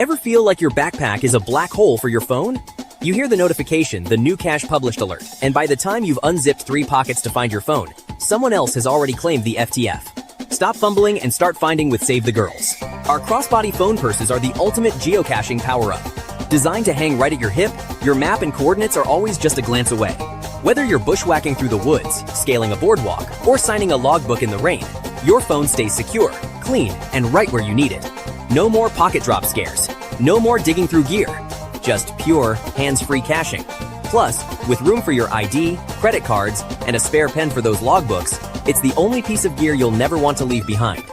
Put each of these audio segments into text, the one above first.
Ever feel like your backpack is a black hole for your phone? You hear the notification, the new cache published alert, and by the time you've unzipped 3 pockets to find your phone, someone else has already claimed the FTF. Stop fumbling and start finding with Save the Girls. Our crossbody phone purses are the ultimate geocaching power-up. Designed to hang right at your hip, your map and coordinates are always just a glance away. Whether you're bushwhacking through the woods, scaling a boardwalk, or signing a logbook in the rain, your phone stays secure, clean, and right where you need it. No more pocket drop scares. No more digging through gear. Just pure, hands-free caching. Plus, with room for your ID, credit cards, and a spare pen for those logbooks, it's the only piece of gear you'll never want to leave behind.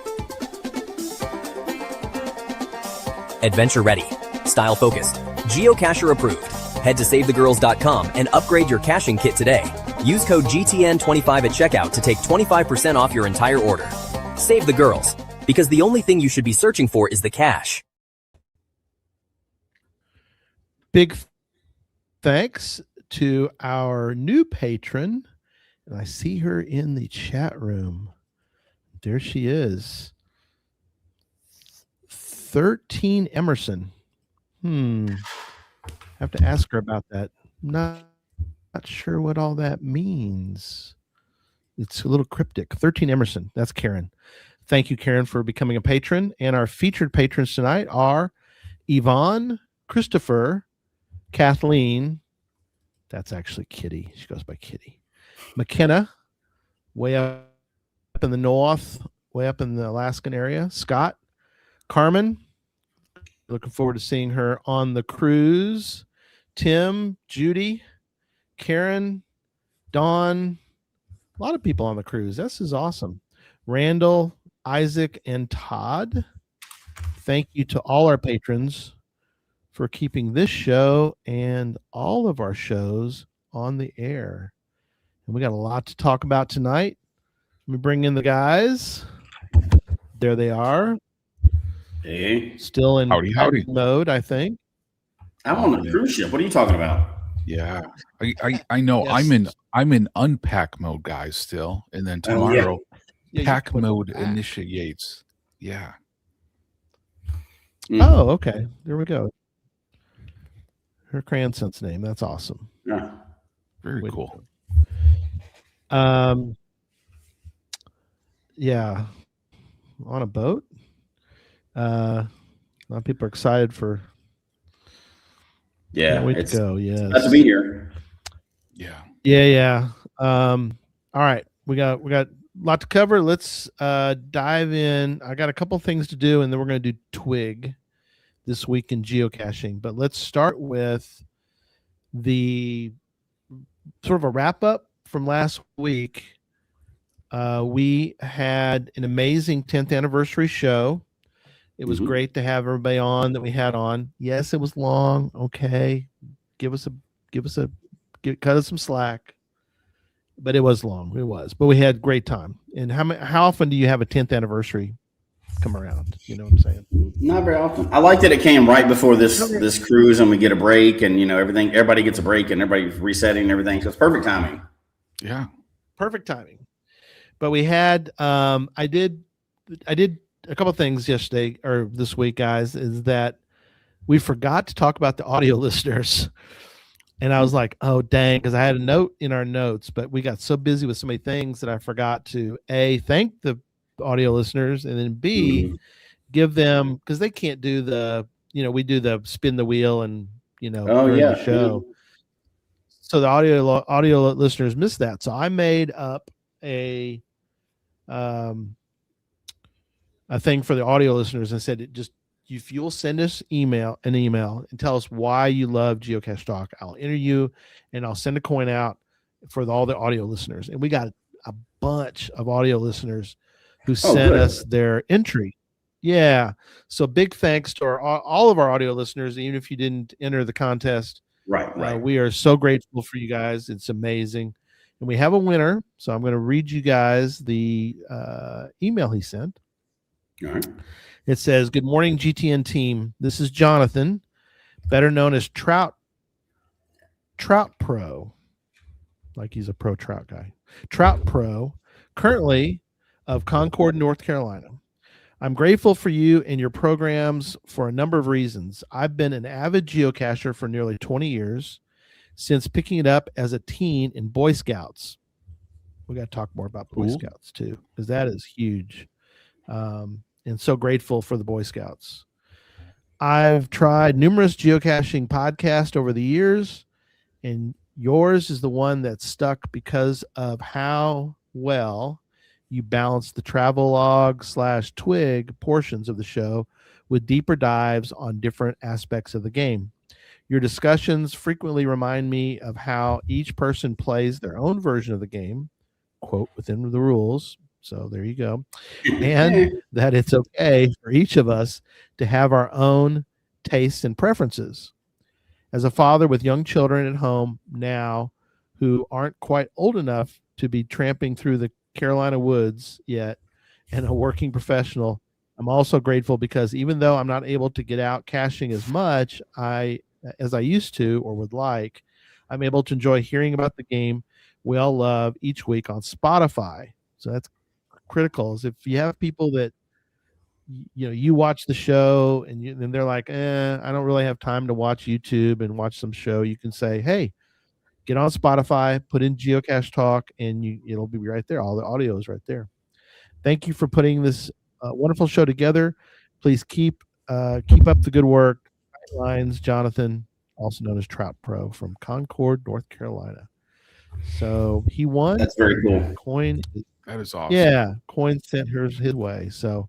Adventure ready. Style focused. Geocacher approved. Head to SaveTheGirls.com and upgrade your caching kit today. Use code GTN25 at checkout to take 25% off your entire order. Save the Girls, because the only thing you should be searching for is the cache. Big thanks to our new patron, and I see her in the chat room. There she is. 13 Emerson. Have to ask her about that. Not sure what all that means. It's a little cryptic. 13 Emerson. That's Karen. Thank you, Karen, for becoming a patron. And our featured patrons tonight are Yvonne, Christopher, Kathleen. That's actually Kitty. She goes by Kitty. McKenna, way up in the north, way up in the Alaskan area. Scott, Carmen. Looking forward to seeing her on the cruise. Tim, Judy, Karen, Dawn. A lot of people on the cruise. This is awesome. Randall, Isaac, and Todd. Thank you to all our patrons for keeping this show and all of our shows on the air. And we got a lot to talk about tonight. Let me bring in the guys. There they are. Hey. Still in howdy mode, I think. I'm on the cruise ship. What are you talking about? Yeah, I know. Yes. I'm in unpack mode, guys, still, and then tomorrow pack mode initiates. Yeah. Oh, okay. There we go. Her grandson's name. That's awesome. Yeah. Very cool. Yeah. On a boat. A lot of people are excited for. Yeah. Way to go. Yes. Glad to be here. Yeah. Yeah. All right. We got a lot to cover. Let's dive in. I got a couple things to do, and then we're going to do Twig this week in geocaching. But let's start with the sort of a wrap up from last week. We had an amazing 10th anniversary show. It was great to have everybody on that we had on. Yes, it was long. Okay. Cut us some slack. But it was long. It was. But we had a great time. And how often do you have a 10th anniversary come around? You know what I'm saying? Not very often. I like that it came right before this cruise, and we get a break, and everybody gets a break, and everybody's resetting and everything. So it's perfect timing. Yeah. Perfect timing. But we had I did a couple of things yesterday or this week, guys, is that we forgot to talk about the audio listeners. And I was like, oh, dang, because I had a note in our notes, but we got so busy with so many things that I forgot to, A, thank the audio listeners, and then B, give them, because they can't do we do the spin the wheel and, the show. So the audio listeners missed that. So I made up a thing for the audio listeners and said, if you'll send us an email and tell us why you love Geocache Talk, I'll enter you and I'll send a coin out for all the audio listeners. And we got a bunch of audio listeners who sent us their entry. Yeah. So big thanks to all of our audio listeners, even if you didn't enter the contest. Right. We are so grateful for you guys. It's amazing. And we have a winner. So I'm going to read you guys the email he sent. All right. It says, "Good morning, GTN team. This is Jonathan, better known as Trout Pro, like he's a pro trout guy. Trout Pro, currently of Concord, North Carolina. I'm grateful for you and your programs for a number of reasons. I've been an avid geocacher for nearly 20 years, since picking it up as a teen in Boy Scouts. We got to talk more about Boy Cool. Scouts too, because that is huge. And so grateful for the Boy Scouts. I've tried numerous geocaching podcasts over the years, and yours is the one that stuck because of how well you balance the travelogue / twig portions of the show with deeper dives on different aspects of the game. Your discussions frequently remind me of how each person plays their own version of the game, quote, within the rules. So there you go. And that it's okay for each of us to have our own tastes and preferences. As a father with young children at home now who aren't quite old enough to be tramping through the Carolina woods yet, and a working professional, I'm also grateful because even though I'm not able to get out caching as much as I used to or would like, I'm able to enjoy hearing about the game we all love each week on Spotify. So that's critical. Is if you have people that you watch the show and they're like, I don't really have time to watch YouTube and watch some show. You can say, hey, get on Spotify, put in Geocache Talk, and it'll be right there. All the audio is right there. Thank you for putting this wonderful show together. Please keep up the good work. Lines, Jonathan, also known as Trout Pro from Concord, North Carolina. So he won. That's very cool. Coin. That is awesome. Yeah, Coin sent hers his way. So,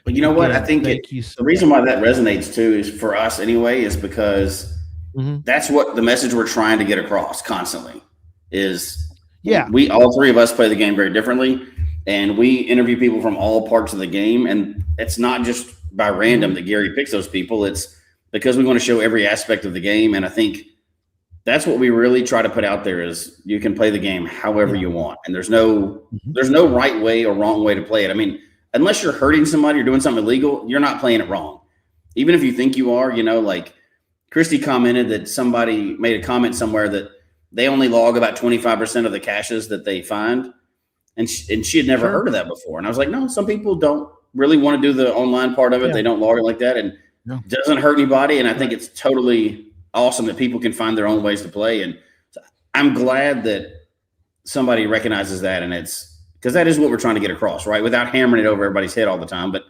but you know what? I think the reason why that resonates too is for us anyway, is because that's what the message we're trying to get across constantly is. Yeah, we all three of us play the game very differently, and we interview people from all parts of the game, and it's not just by random that Gary picks those people. It's because we want to show every aspect of the game, and I think that's what we really try to put out there is you can play the game however you want, and there's no right way or wrong way to play it. I mean, unless you're hurting somebody or doing something illegal, you're not playing it wrong. Even if you think you are, like Christy commented that somebody made a comment somewhere that they only log about 25% of the caches that they find, and she had never heard of that before. And I was like, no, some people don't really want to do the online part of it. They don't log it like that, and doesn't hurt anybody. And I think it's totally awesome that people can find their own ways to play. And I'm glad that somebody recognizes that. And it's because that is what we're trying to get across, right? Without hammering it over everybody's head all the time. But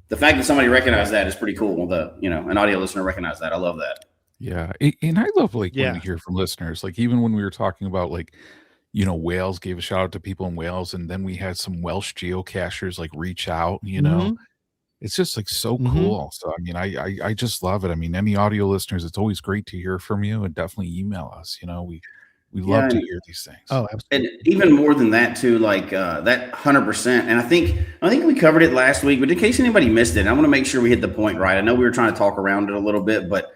the fact that somebody recognized that is pretty cool. An audio listener recognized that. I love that. Yeah. And I love when we hear from listeners, like even when we were talking about Wales, gave a shout out to people in Wales. And then we had some Welsh geocachers reach out, It's just so cool. So, I mean, I just love it. I mean, any audio listeners, it's always great to hear from you, and definitely email us. We love to hear these things. Oh, absolutely. And even more than that too, that 100%. And I think we covered it last week, but in case anybody missed it, I want to make sure we hit the point right. I know we were trying to talk around it a little bit, but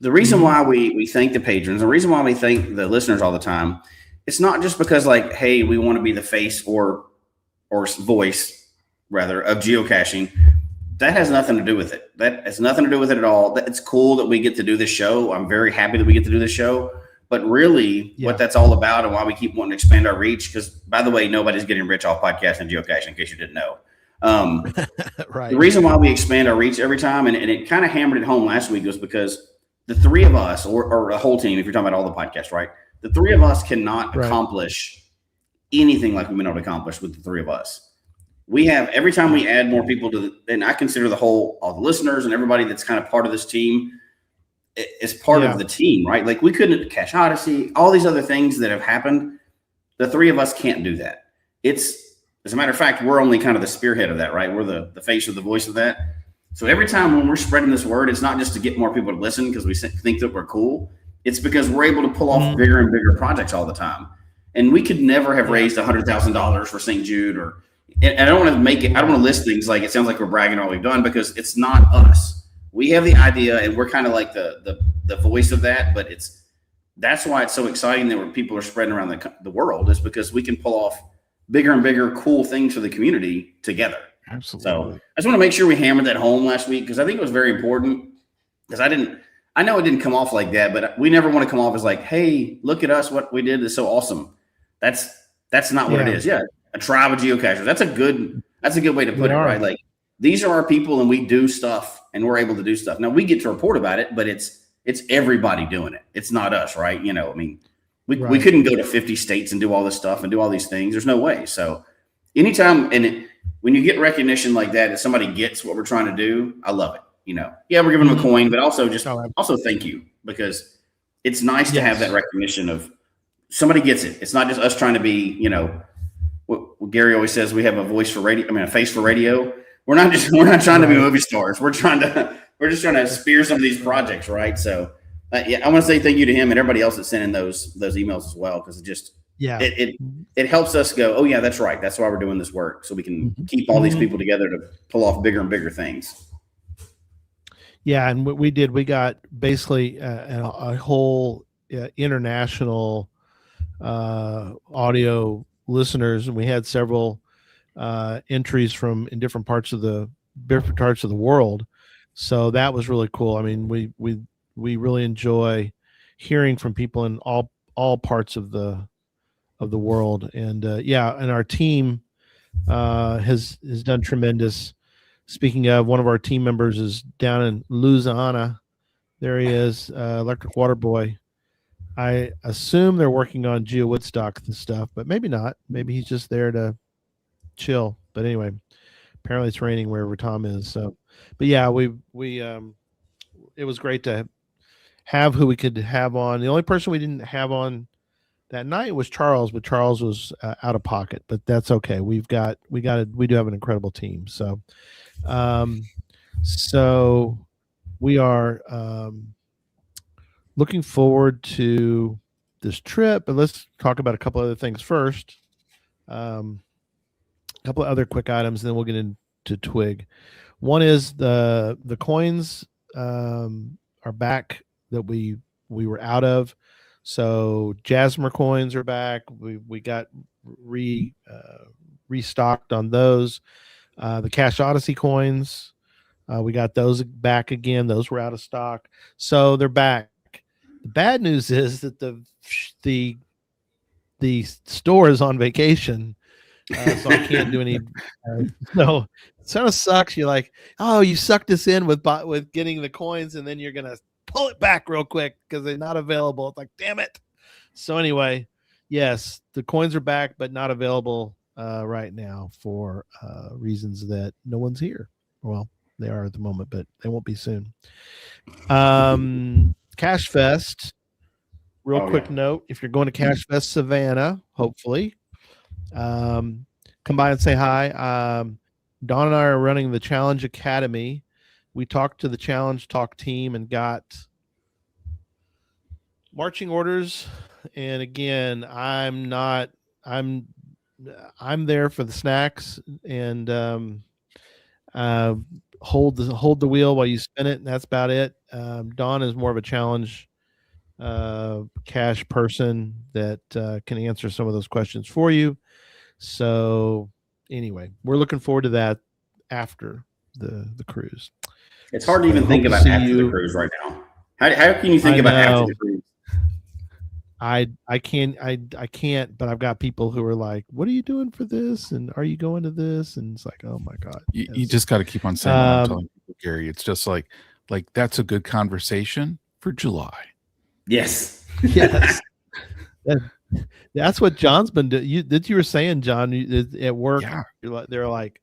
the reason why we thank the patrons, the reason why we thank the listeners all the time, it's not just because hey, we want to be the face or voice rather of geocaching. That has nothing to do with it. That has nothing to do with it at all. It's cool that we get to do this show. I'm very happy that we get to do this show. But really, what that's all about and why we keep wanting to expand our reach, because, by the way, nobody's getting rich off podcasting and geocaching, in case you didn't know. Right. The reason why we expand our reach every time, and it kind of hammered it home last week, was because the three of us, or a whole team, if you're talking about all the podcasts, right? The three of us cannot accomplish anything like we've been able to accomplish with the three of us. We have, every time we add more people and I consider all the listeners and everybody that's kind of part of this team is part of the team, right? We couldn't Cache Odyssey, all these other things that have happened. The three of us can't do that. As a matter of fact, we're only kind of the spearhead of that, right? We're the face or the voice of that. So every time when we're spreading this word, it's not just to get more people to listen because we think that we're cool. It's because we're able to pull off bigger and bigger projects all the time. And we could never have raised $100,000 for St. Jude and I don't want to list things like it sounds like we're bragging on what we've done, because it's not us. We have the idea and we're kind of like the voice of that, but that's why it's so exciting that people are spreading around the world, is because we can pull off bigger and bigger cool things for the community together. Absolutely. So I just want to make sure we hammered that home last week, because I think it was very important, because I know it didn't come off like that, but we never want to come off as hey, look at us. What we did is so awesome. That's not what it is. Yeah. A tribe of geocachers. That's a good way to put it, right? these are our people, and we do stuff, and we're able to do stuff. Now we get to report about it, but it's everybody doing it. It's not us, right? You know, I mean, we couldn't go to 50 states and do all this stuff and do all these things. There's no way. So anytime, when you get recognition like that somebody gets what we're trying to do, I love it. You know, yeah, we're giving them a coin, but also also thank you, because it's nice to have that recognition of somebody gets it. It's not just us trying to be, you know, what Gary always says, we have a voice for radio. I mean, a face for radio. We're not trying to be movie stars. We're just trying to spear some of these projects, right? So, yeah, I want to say thank you to him and everybody else that's sending those emails as well, because it helps us go, oh yeah, that's right. That's why we're doing this work, so we can keep all these people together to pull off bigger and bigger things. Yeah, and what we did, we got basically a whole international audio listeners, and we had several entries from in different parts of the world. So that was really cool. I mean, we really enjoy hearing from people in all parts of the world, and and our team has done tremendous. Speaking of, one of our team members is down in Louisiana. There he is, Electric Water Boy. I assume they're working on Geo Woodstock and stuff, but maybe not. Maybe he's just there to chill. But anyway, apparently it's raining wherever Tom is. So, but yeah, we it was great to have who we could have on. The only person we didn't have on that night was Charles, but Charles was out of pocket. But that's okay. We do have an incredible team. So, so we are looking forward to this trip, but let's talk about a couple other things first. A couple of other quick items, and then we'll get into Twig. One is the coins are back that we were out of. So Jasmer coins are back. We got restocked on those. The Cache Odyssey coins, we got those back again. Those were out of stock, so they're back. The bad news is that the store is on vacation, so I can't do any. So it sort of sucks. You're like, oh, you sucked us in with getting the coins, and then you're gonna pull it back real quick because they're not available. It's like, damn it. So anyway, yes, the coins are back, but not available right now for reasons that no one's here. Well, they are at the moment, but they won't be soon. Cache Fest. Quick note: if you're going to Cache Fest Savannah, hopefully, come by and say hi. Dawn and I are running the Challenge Academy. We talked to the Challenge Talk team and got marching orders. And again, I'm there for the snacks and hold the wheel while you spin it, and that's about it. Dawn is more of a challenge cache person that can answer some of those questions for you. So anyway, we're looking forward to that after the cruise. It's hard to even think about after the cruise right now. How can you think about after the cruise? I can't, but I've got people who are like, what are you doing for this? And are you going to this? And it's like, oh my God. You just got to keep on saying what I'm telling people, Gary. It's just like that's a good conversation for July. Yes. Yes. That's what John's been doing. You were saying, John, at work, they're like,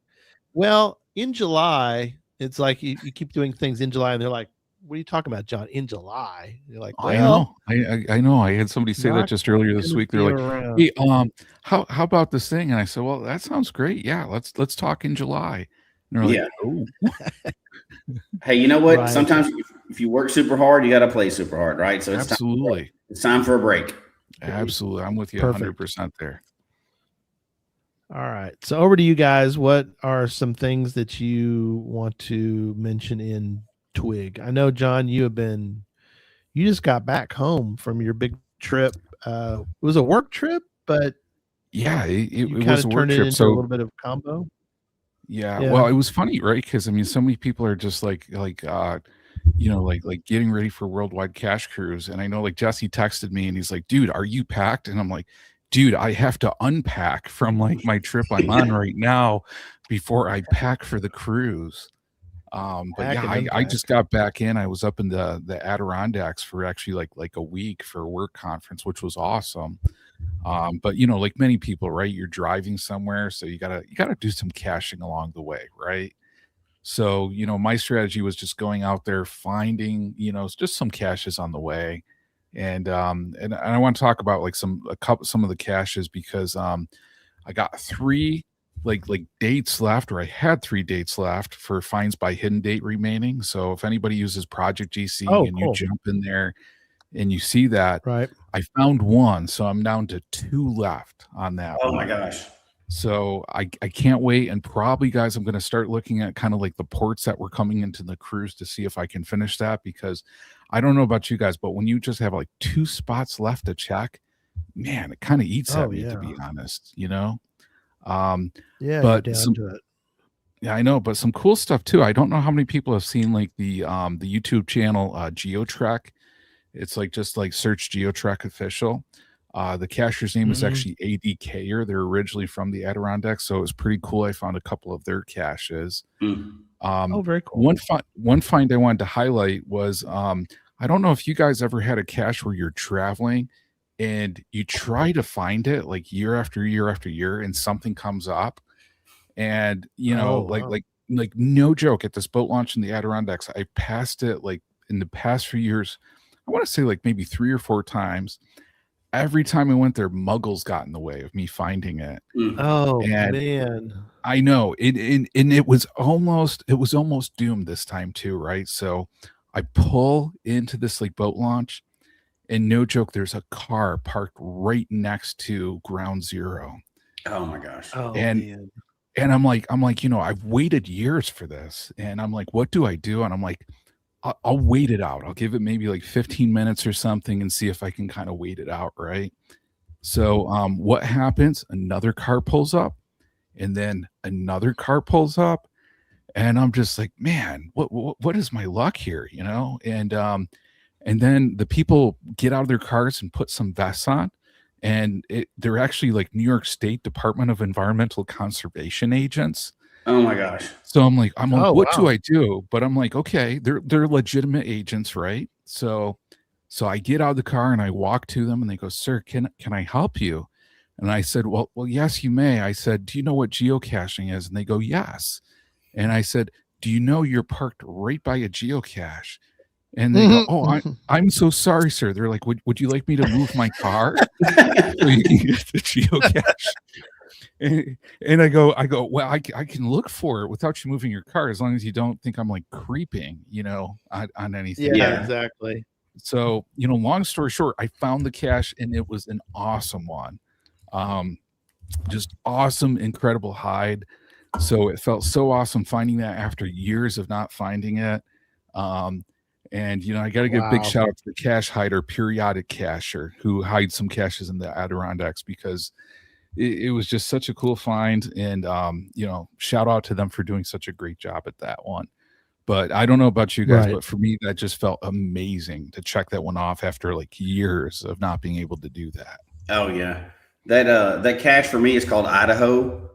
well, in July, it's like you keep doing things in July, and they're like, what are you talking about, John? In July? You're like, well, I know. I had somebody say that just earlier this week. They're like, hey, how about this thing? And I said, well, that sounds great. Yeah, let's talk in July. And they're like, oh. Hey, you know what? Right. Sometimes if you work super hard, you got to play super hard, right? So absolutely, it's time for a break. Absolutely, I'm with you 100% there. All right, so over to you guys. What are some things that you want to mention in Twig? I know, John, you just got back home from your big trip. It was a work trip, but yeah, it was a work trip. So a little bit of combo. Yeah. Well, it was funny, right? Because I mean, so many people are just like getting ready for Worldwide Cache Cruise, and I know like Jesse texted me and he's like, "Dude, are you packed?" And I'm like, "Dude, I have to unpack from like my trip I'm on right now." before I pack for the cruise. But yeah, I just got back in. I was up in the Adirondacks for actually like a week for a work conference, which was awesome. But like many people, right? You're driving somewhere, so you gotta do some caching along the way, right? So, my strategy was just going out there, finding, just some caches on the way. And I want to talk about like some of the caches because I got three like dates left, or I had 3 dates left for finds by hidden date remaining. So if anybody uses Project GC and you jump in there and you see that, right, I found one, so I'm down to 2 left on that. Oh my gosh. So I can't wait. And probably, guys, I'm going to start looking at kind of like the ports that were coming into the cruise to see if I can finish that, because I don't know about you guys, but when you just have like 2 spots left to check, man, it kind of eats at me, to be honest, yeah, but yeah, I know, but some cool stuff too. I don't know how many people have seen like the YouTube channel GeoTrek. It's like, just like search GeoTrek official. The cacher's name is actually ADKer. They're originally from the Adirondacks, so it was pretty cool. I found a couple of their caches. Very cool. One find I wanted to highlight was I don't know if you guys ever had a cache where you're traveling and you try to find it like year after year after year, and something comes up, and like no joke, at this boat launch in the Adirondacks, I passed it like in the past few years. I want to say like maybe 3 or 4 times. Every time I went there, muggles got in the way of me finding it. Oh, and man. I know it was almost doomed this time too, right? So I pull into this like boat launch, and no joke, there's a car parked right next to ground zero. Oh my gosh. Oh, man. And I'm like, I've waited years for this. And I'm like, what do I do? And I'm like, I'll wait it out. I'll give it maybe like 15 minutes or something and see if I can kind of wait it out, right? So what happens? Another car pulls up, and then another car pulls up, and I'm just like, man, what is my luck here, And then the people get out of their cars and put some vests on, and they're actually like New York State Department of Environmental Conservation agents. Oh my gosh. So I'm like, what do I do? But I'm like, okay, they're legitimate agents, right? So I get out of the car and I walk to them, and they go, "Sir, can I help you?" And I said, well, yes, you may. I said, "Do you know what geocaching is?" And they go, "Yes." And I said, "Do you know you're parked right by a geocache?" And they go, "Oh, I'm so sorry, sir." They're like, would you like me to move my car so you can get the geocache? And I go, well, I can look for it without you moving your car, as long as you don't think I'm like creeping, on anything. Yeah, exactly. So, long story short, I found the cache, and it was an awesome one. Just awesome, incredible hide. So it felt so awesome finding that after years of not finding it. And I got to give a big shout out to the cache hider, Periodic Cacher, who hides some caches in the Adirondacks, because it was just such a cool find. And shout out to them for doing such a great job at that one. But I don't know about you guys, but for me, that just felt amazing to check that one off after like years of not being able to do that. Oh yeah, that cache for me is called Idaho.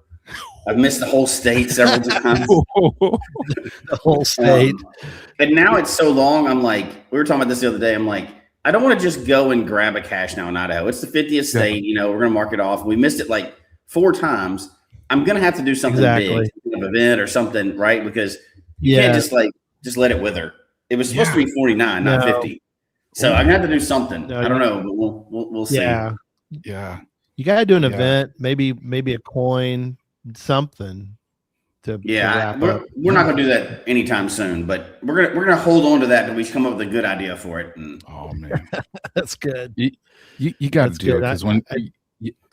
I've missed the whole state several times. The whole state. But now it's so long. I'm like, we were talking about this the other day. I'm like, I don't want to just go and grab a cache now in Idaho. It's the 50th state. We're going to mark it off. We missed it like 4 times. I'm going to have to do something big, an event or something, right? Because you can't just let it wither. It was supposed to be 49, not 50. So I'm going to have to do something. I don't know, but we'll see. Yeah. You got to do an event, maybe a coin, something to wrap up. We're not going to do that anytime soon, but we're gonna hold on to that until we come up with a good idea for it. And oh man, that's good. You got to do it, because when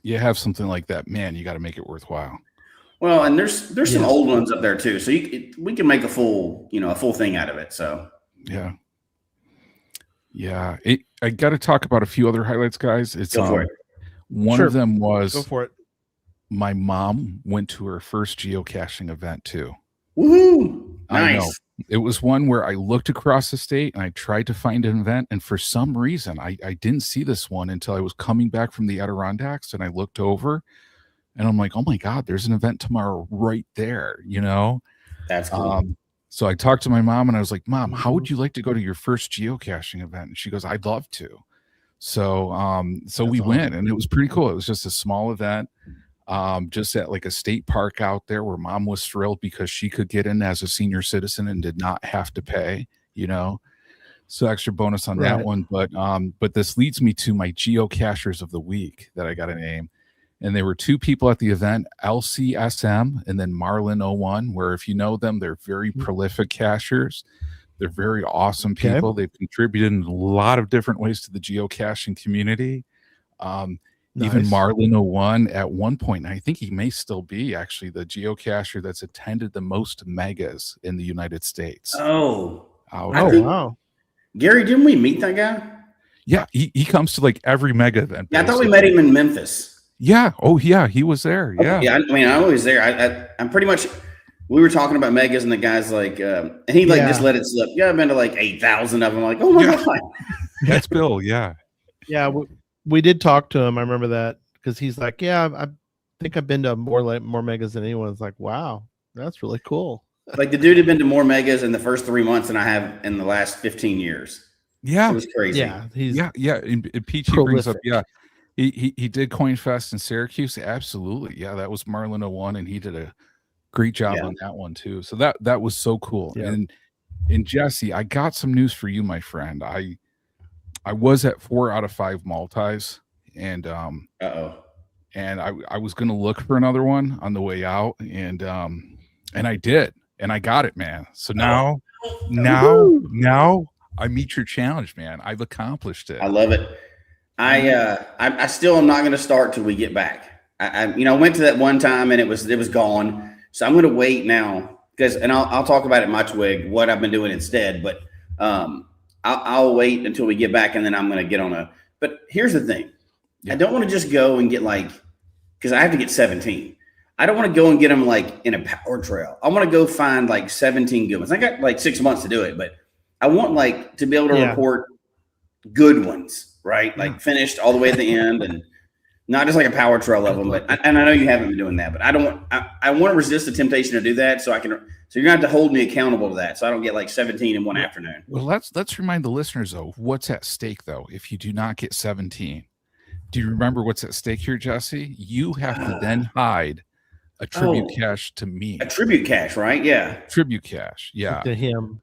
you have something like that, man, you got to make it worthwhile. Well, and there's some old ones up there too, so we can make a full thing out of it. So yeah. I got to talk about a few other highlights, guys. It's Go for it. One of them was, go for it. My mom went to her first geocaching event too. Woohoo! Nice. I know. It was one where I looked across the state and I tried to find an event, and for some reason I didn't see this one until I was coming back from the Adirondacks, and I looked over And I'm like, oh my God, there's an event tomorrow right there, you know? That's cool. So I talked to my mom and I was like, Mom, how would you like to go to your first geocaching event? And she goes, I'd love to. So we went, and it was pretty cool. It was just a small event, just at like a state park out there, where Mom was thrilled because she could get in as a senior citizen and did not have to pay, you know? So extra bonus on that one. But this leads me to my geocachers of the week that I got to name. And there were two people at the event, LCSM and then Marlin01, where if you know them, they're very prolific cachers. They're very awesome people. They've contributed in a lot of different ways to the geocaching community. Even Marlin01 at one point, I think he may still be actually the geocacher that's attended the most megas in the United States. Wow. Gary, didn't we meet that guy? Yeah, he comes to like every mega event. Yeah, I thought we met him in Memphis. Yeah. Oh, yeah. He was there. Yeah. Yeah. I mean, I'm always there. I'm pretty much. We were talking about megas, and the guy's like, and he like just let it slip. Yeah, I've been to like 8,000 of them. I'm like, oh my god. That's Bill. Yeah. Yeah. We did talk to him. I remember that, because he's like, yeah, I think I've been to more megas than anyone. It's like, wow, that's really cool. Like the dude had been to more megas in the first 3 months than I have in the last 15 years. Yeah. It was crazy. Yeah. Yeah. And Peachy brings up, he did CoinFest in Syracuse. Absolutely. Yeah. That was Marlin01, and he did a great job on that one too. So that was so cool. Yeah. And Jesse, I got some news for you, my friend. I was at 4 out of 5 multis, and and I was gonna look for another one on the way out, and I did, and I got it, man. So now I meet your challenge, man. I've accomplished it. I love it. I still am not going to start till we get back. I went to that one time and it was gone. So I'm going to wait now, and I'll talk about it in my twig, what I've been doing instead, but I'll wait until we get back, and then I'm going to get on but here's the thing. I don't want to just go and get because I have to get 17. I don't want to go and get them like in a power trail. I want to go find like 17 good ones. I got like 6 months to do it, but I want to be able to report good ones, right? Like finished all the way at the end, and not just like a power trail of them. But and I know you haven't been doing that, but I want to resist the temptation to do that. So you're gonna have to hold me accountable to that, so I don't get like 17 in one afternoon. Well, let's remind the listeners though, what's at stake though. If you do not get 17, do you remember what's at stake here, Jesse? You have to then hide a tribute cache to me. A tribute cache, right? Yeah. Tribute cache. Yeah. To him.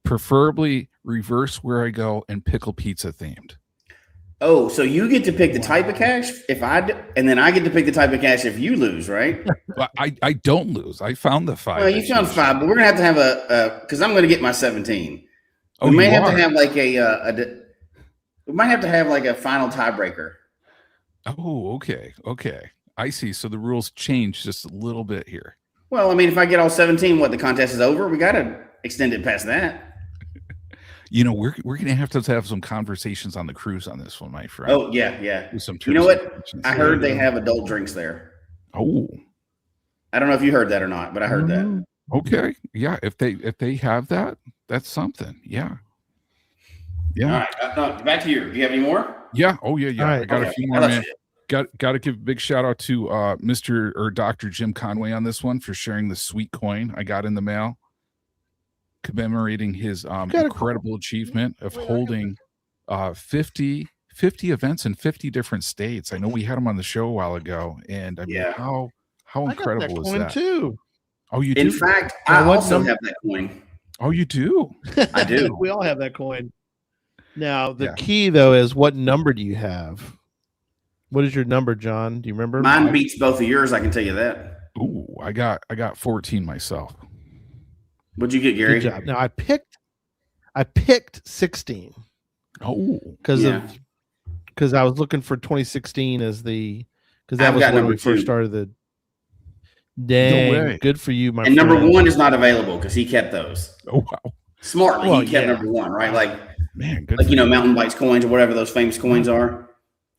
Preferably reverse where I go and pickle pizza themed. Oh, so you get to pick the type of cache and then I get to pick the type of cache if you lose, right? But I don't lose. I found the 5. Well, you found 5, but we're gonna have a because I'm gonna get my 17. Oh, we may have to have like we might have to have like a final tiebreaker. Oh, okay. I see. So the rules change just a little bit here. Well, I mean, if I get all 17, the contest is over? We got to extend it past that. We're going to have some conversations on the cruise on this one, my friend. Oh, yeah. You know what? I heard they have adult drinks there. Oh. I don't know if you heard that or not, but I heard that. Okay. Yeah. If they have that, that's something. Yeah. Yeah. All right. Back to you. Do you have any more? Yeah. Oh, yeah. Right. I got a few more, man. Got to give a big shout out to Mr. or Dr. Jim Conway on this one for sharing the sweet coin I got in the mail, commemorating his incredible achievement of holding 50 events in 50 different states. I know we had him on the show a while ago, and I mean, how incredible is that? Too. Oh, you do? In fact, I also have that coin. Oh, you do? I do. We all have that coin. Now, the key though is, what number do you have? What is your number, John? Do you remember? Mine beats both of yours. I can tell you that. Ooh, I got 14 myself. What'd you get, Gary? Good job. Now I picked 16. Oh, because I was looking for 2016 because that was when we first started the. Dang, no way. Good for you, my friend. And number 1 is not available because he kept those. Oh wow, smartly he kept number 1, right? Like, man, good Mountain Bikes coins or whatever those famous coins are.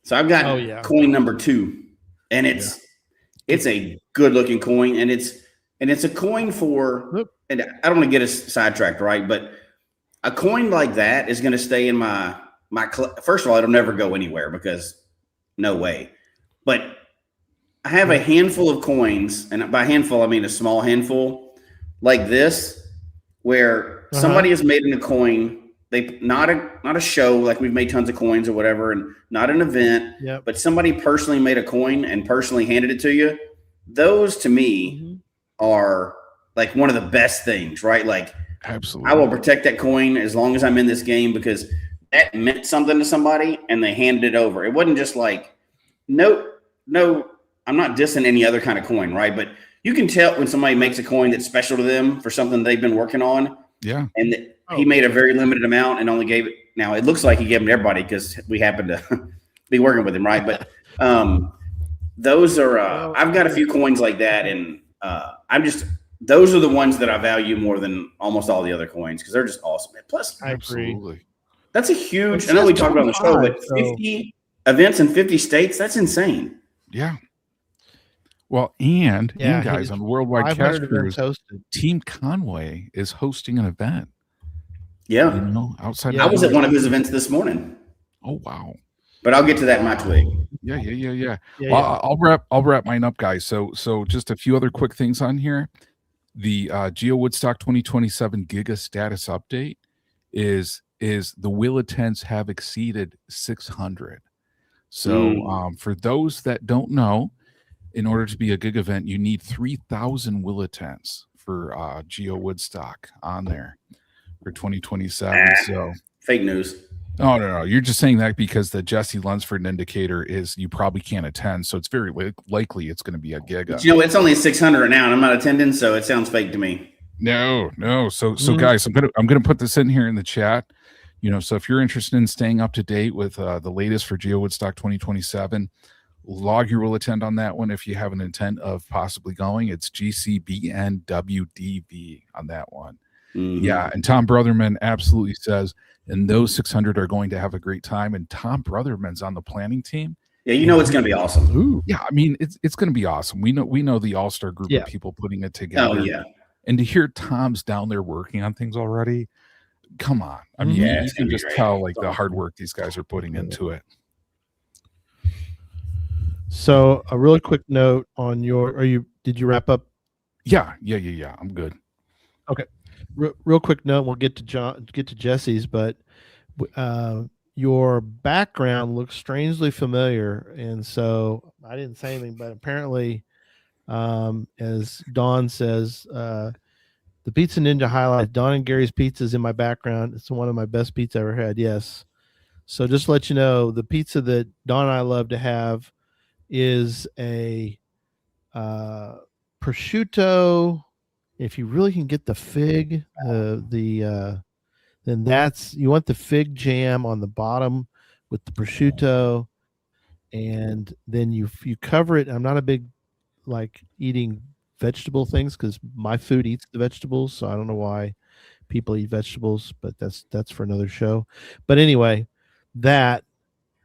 So I've got coin number 2, and it's a good looking coin, and it's a coin for. And I don't want to get us sidetracked, right? But a coin like that is going to stay in my first of all, it'll never go anywhere because no way. But I have a handful of coins, and by handful I mean a small handful, like this, where somebody has made a coin. They not a show like we've made tons of coins or whatever, and not an event, but somebody personally made a coin and personally handed it to you. Those to me are like one of the best things, right? Like, absolutely, I will protect that coin as long as I'm in this game because that meant something to somebody and they handed it over. It wasn't just like, no, I'm not dissing any other kind of coin, right? But you can tell when somebody makes a coin that's special to them for something they've been working on. Yeah. And he made a very limited amount and only gave it. Now, it looks like he gave them to everybody because we happen to be working with him, right? But those are I've got a few coins like that, and those are the ones that I value more than almost all the other coins because they're just awesome. Plus, I agree. Absolutely. That's a huge. I know we talked about on the show, but 50 events in 50 states. That's insane. Yeah. Well, and you guys on Worldwide Cache Cruise, Team Conway is hosting an event. Yeah. You know, outside. I was at one of his events this morning. Oh wow. But I'll get to that in my twig. Yeah. Well, I'll wrap mine up, guys. So just a few other quick things on here. The Geo Woodstock 2027 Giga status update is the wheel attempts have exceeded 600. So for those that don't know, in order to be a gig event, you need 3,000 wheel attempts for Geo Woodstock on there for 2027. So fake news. Oh, no. You're just saying that because the Jesse Lunsford indicator is you probably can't attend. So it's very likely it's going to be a gig. But it's only 600 now, and I'm not attending, so it sounds fake to me. No. So guys, I'm gonna put this in here in the chat. So if you're interested in staying up to date with the latest for Geo Woodstock 2027, log your will attend on that one. If you have an intent of possibly going, it's GCBNWDV on that one. Yeah, and Tom Brotherman absolutely says, and those 600 are going to have a great time. And Tom Brotherman's on the planning team. Yeah, it's going to be awesome. Ooh. Yeah, I mean, it's going to be awesome. We know the all-star group of people putting it together. Oh, yeah. And to hear Tom's down there working on things already, come on. I mean, you can just tell like the hard work these guys are putting into it. So a really quick note on did you wrap up? Yeah. I'm good. Okay. Real quick note. We'll get to Jesse's, but your background looks strangely familiar. And so I didn't say anything, but apparently, as Dawn says, the Pizza Ninja highlight, Dawn and Gary's pizza is in my background. It's one of my best pizza I ever had. Yes. So just to let you know, the pizza that Dawn and I love to have is a prosciutto. If you really can get the fig, then you want the fig jam on the bottom with the prosciutto, and then you cover it. I'm not a big like eating vegetable things because my food eats the vegetables, so I don't know why people eat vegetables, but that's for another show. But anyway, that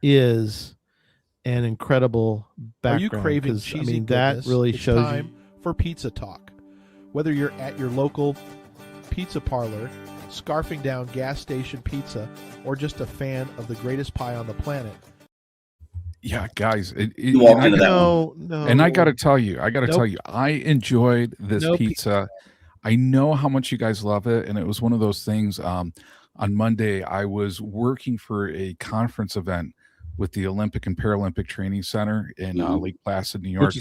is an incredible background. Are you craving cheesy that really shows time for pizza talk. Whether you're at your local pizza parlor, scarfing down gas station pizza, or just a fan of the greatest pie on the planet. Yeah, guys. I got to tell you, I enjoyed this pizza. I know how much you guys love it. And it was one of those things. On Monday, I was working for a conference event with the Olympic and Paralympic Training Center in Lake Placid, New York.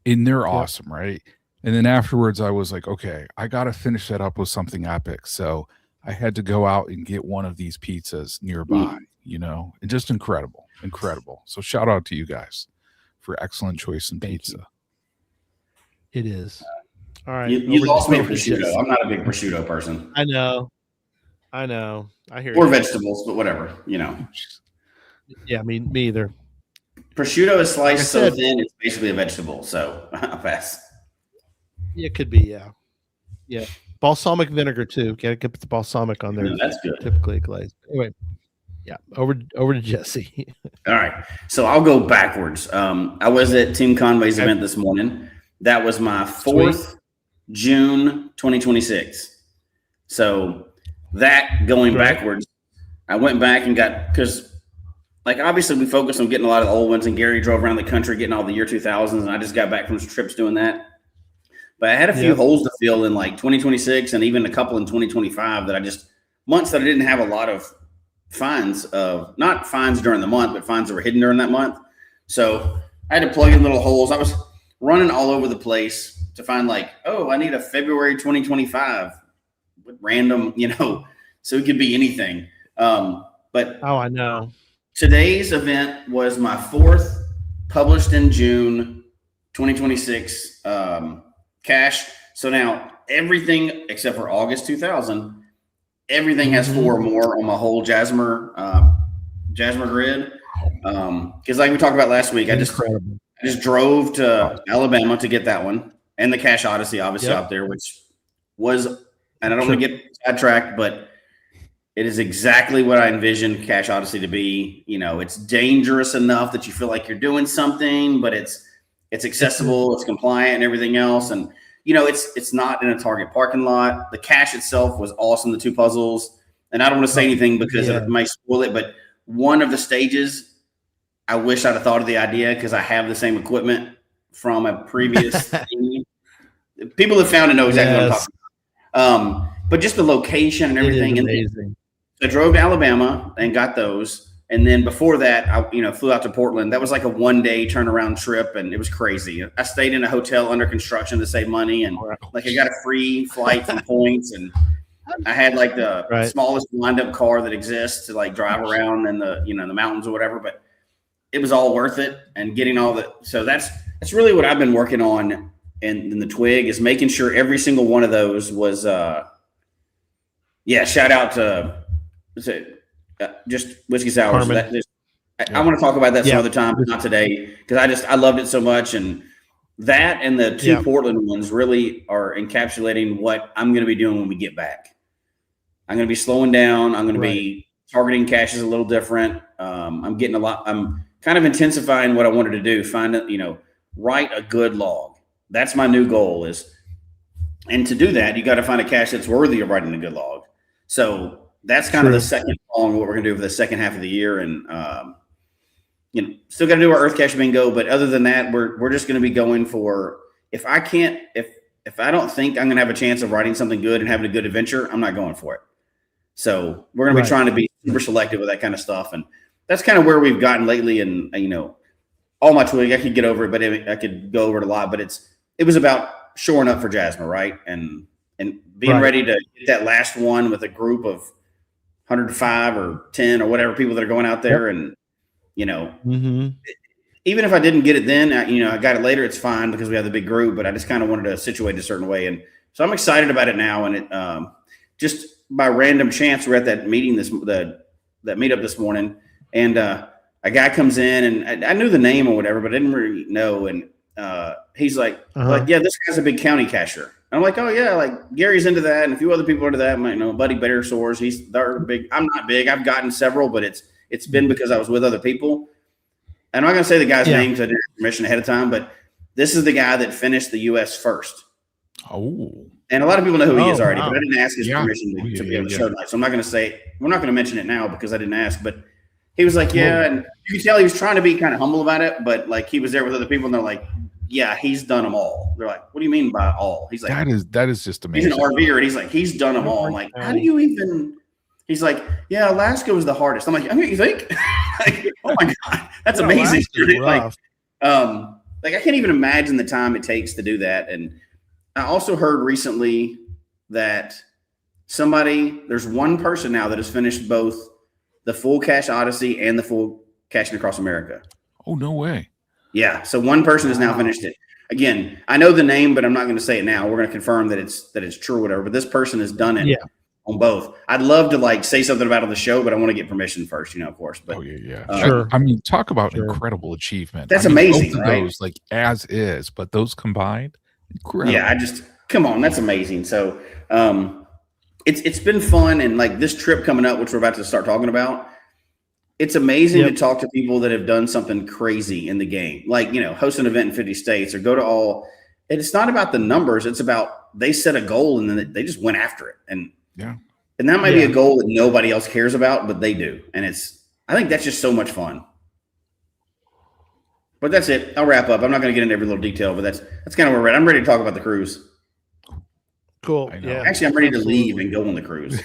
And they're awesome, right? And then afterwards, I was like, okay, I got to finish that up with something epic. So I had to go out and get one of these pizzas nearby, and just incredible. So shout out to you guys for excellent choice in pizza. It is. All right. You lost me at prosciutto. I'm not a big prosciutto person. I know. I hear or vegetables, but whatever, Yeah, me either. Prosciutto is sliced so thin, it's basically a vegetable. So I'll pass. It could be, yeah. Balsamic vinegar too. Get the balsamic on there. No, that's good. Typically glazed. Anyway, yeah. Over to Jesse. All right, so I'll go backwards. I was at Team Conway's event this morning. That was my 4th June 2026. So that going backwards, I went back and got because like obviously we focused on getting a lot of the old ones, and Gary drove around the country getting all the year 2000s, and I just got back from some trips doing that. But I had a few holes to fill in like 2026 and even a couple in 2025 that months that I didn't have a lot of finds of, not finds during the month, but finds that were hidden during that month. So I had to plug in little holes. I was running all over the place to find like, oh, I need a February 2025 with random, so it could be anything. But I know. Today's event was my 4th published in June 2026 cache. So now everything except for August 2000, everything has 4 or more on my whole Jasmer grid. Because like we talked about last week, I just drove to Alabama to get that one, and the Cache Odyssey obviously out there, which was, and I don't want to get sidetracked, but it is exactly what I envisioned Cache Odyssey to be. It's dangerous enough that you feel like you're doing something, but it's accessible, it's compliant, and everything else. And it's not in a Target parking lot. The cache itself was awesome. The 2 puzzles, and I don't want to say anything because it might spoil it. But one of the stages, I wish I'd have thought of the idea because I have the same equipment from a previous thing. People that found it know exactly what I'm talking about. But just the location and everything. Amazing. I drove to Alabama and got those. And then before that, I flew out to Portland. That was like a 1-day turnaround trip, and it was crazy. I stayed in a hotel under construction to save money, and like I got a free flight from Points, and I had like the smallest wind-up car that exists to like drive around in the the mountains or whatever. But it was all worth it, and getting all the. So that's really what I've been working on in the Twig, is making sure every single one of those was. Shout out to. Just Whiskey Sours. I want to talk about that some other time, but not today, because I loved it so much. And that and the 2 Portland ones really are encapsulating what I'm going to be doing when we get back. I'm going to be slowing down. I'm going to be targeting caches a little different. I'm kind of intensifying what I wanted to do. Write a good log. That's my new goal and to do that, you got to find a cache that's worthy of writing a good log. So that's kind of the second prong, what we're going to do for the second half of the year. And, still got to do our Earth Cache bingo. But other than that, we're just going to be going for, if I don't think I'm going to have a chance of writing something good and having a good adventure, I'm not going for it. So we're going to be trying to be super selective with that kind of stuff. And that's kind of where we've gotten lately. And, all my Twig, I could get over it, but I could go over it a lot. But it was about shoring up for Jasmine, right? And being ready to get that last one with a group of 105 or 10 or whatever people that are going out there. And, even if I didn't get it then, I got it later, it's fine because we have the big group, but I just kind of wanted to situate it a certain way. And so I'm excited about it now. And it, just by random chance, we're at that meeting, that meetup this morning, and a guy comes in, and I knew the name or whatever, but I didn't really know. And he's like, yeah, this guy's a big county cacher. I'm like, oh yeah, like Gary's into that, and a few other people are into that. Buddy Bear Soars, they're big. I'm not big. I've gotten several, but it's been because I was with other people. I'm not gonna say the guy's name because I didn't have permission ahead of time, but this is the guy that finished the U.S. first. Oh, and a lot of people know who he is already, but I didn't ask his permission to be on the show tonight, so I'm not gonna say. We're not gonna mention it now because I didn't ask, but he was like, yeah, and you can tell he was trying to be kind of humble about it, but like he was there with other people, and they're like, yeah, he's done them all. They're like, what do you mean by all? He's like, that is just amazing. He's an RVer, and he's like, he's done them all. I'm like, how do you even? He's like, yeah, Alaska was the hardest. I'm like, I mean, you think? Like, oh my god, that's amazing. Like, I can't even imagine the time it takes to do that. And I also heard recently that there's one person now that has finished both the full Cache Odyssey and the full Caching Across America. Oh, no way. Yeah. So one person has now finished it. Again, I know the name, but I'm not going to say it now. We're going to confirm that it's true or whatever. But this person has done it on both. I'd love to like say something about it on the show, but I want to get permission first, of course. But sure. I mean, talk about incredible achievement. That's amazing. Both of those, like as is, but those combined, incredible. Yeah, come on, that's amazing. So it's been fun, and like this trip coming up, which we're about to start talking about. It's amazing to talk to people that have done something crazy in the game, like, host an event in 50 states or go to all. And it's not about the numbers. It's about they set a goal and then they just went after it. And that might be a goal that nobody else cares about, but they do. And I think that's just so much fun. But that's it. I'll wrap up. I'm not going to get into every little detail, but that's kind of where we're at. I'm ready to talk about the cruise. Cool. Yeah. Actually, I'm ready to leave and go on the cruise.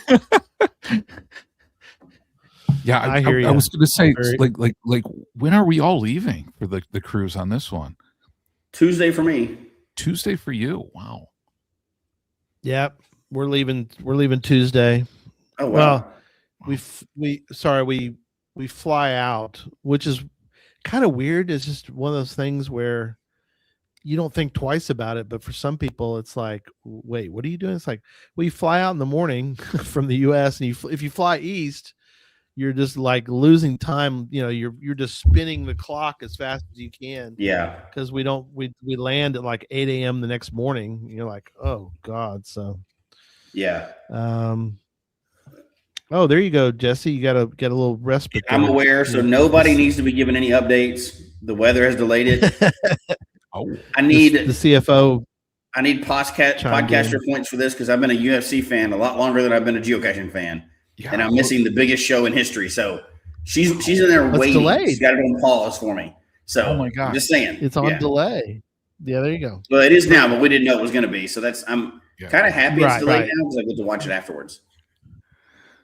Yeah, I hear you. I was going to say, like, when are we all leaving for the cruise on this one? Tuesday for me. Tuesday for you. Wow. Yep, we're leaving Tuesday. Oh wow. Well, we fly out, which is kind of weird. It's just one of those things where you don't think twice about it, but for some people it's like, wait, what are you doing? It's like, well, you fly out in the morning from the US, and if you fly east, you're just like losing time. You know, you're just spinning the clock as fast as you can. Yeah. Because we land at like 8 a.m. the next morning. And you're like, oh God. So yeah. Oh, there you go, Jesse. You gotta get a little respite. I'm aware, so nobody needs to be given any updates. The weather has delayed it. I need the CFO. I need podcaster points for this because I've been a UFC fan a lot longer than I've been a geocaching fan. Yeah, and I'm missing the biggest show in history. So she's in there waiting. Delayed. She's got it on pause for me. So oh my God. I'm just saying. It's on delay. Yeah, there you go. Well, it is now, but we didn't know it was going to be. So I'm kind of happy it's delayed now because I get to watch it afterwards.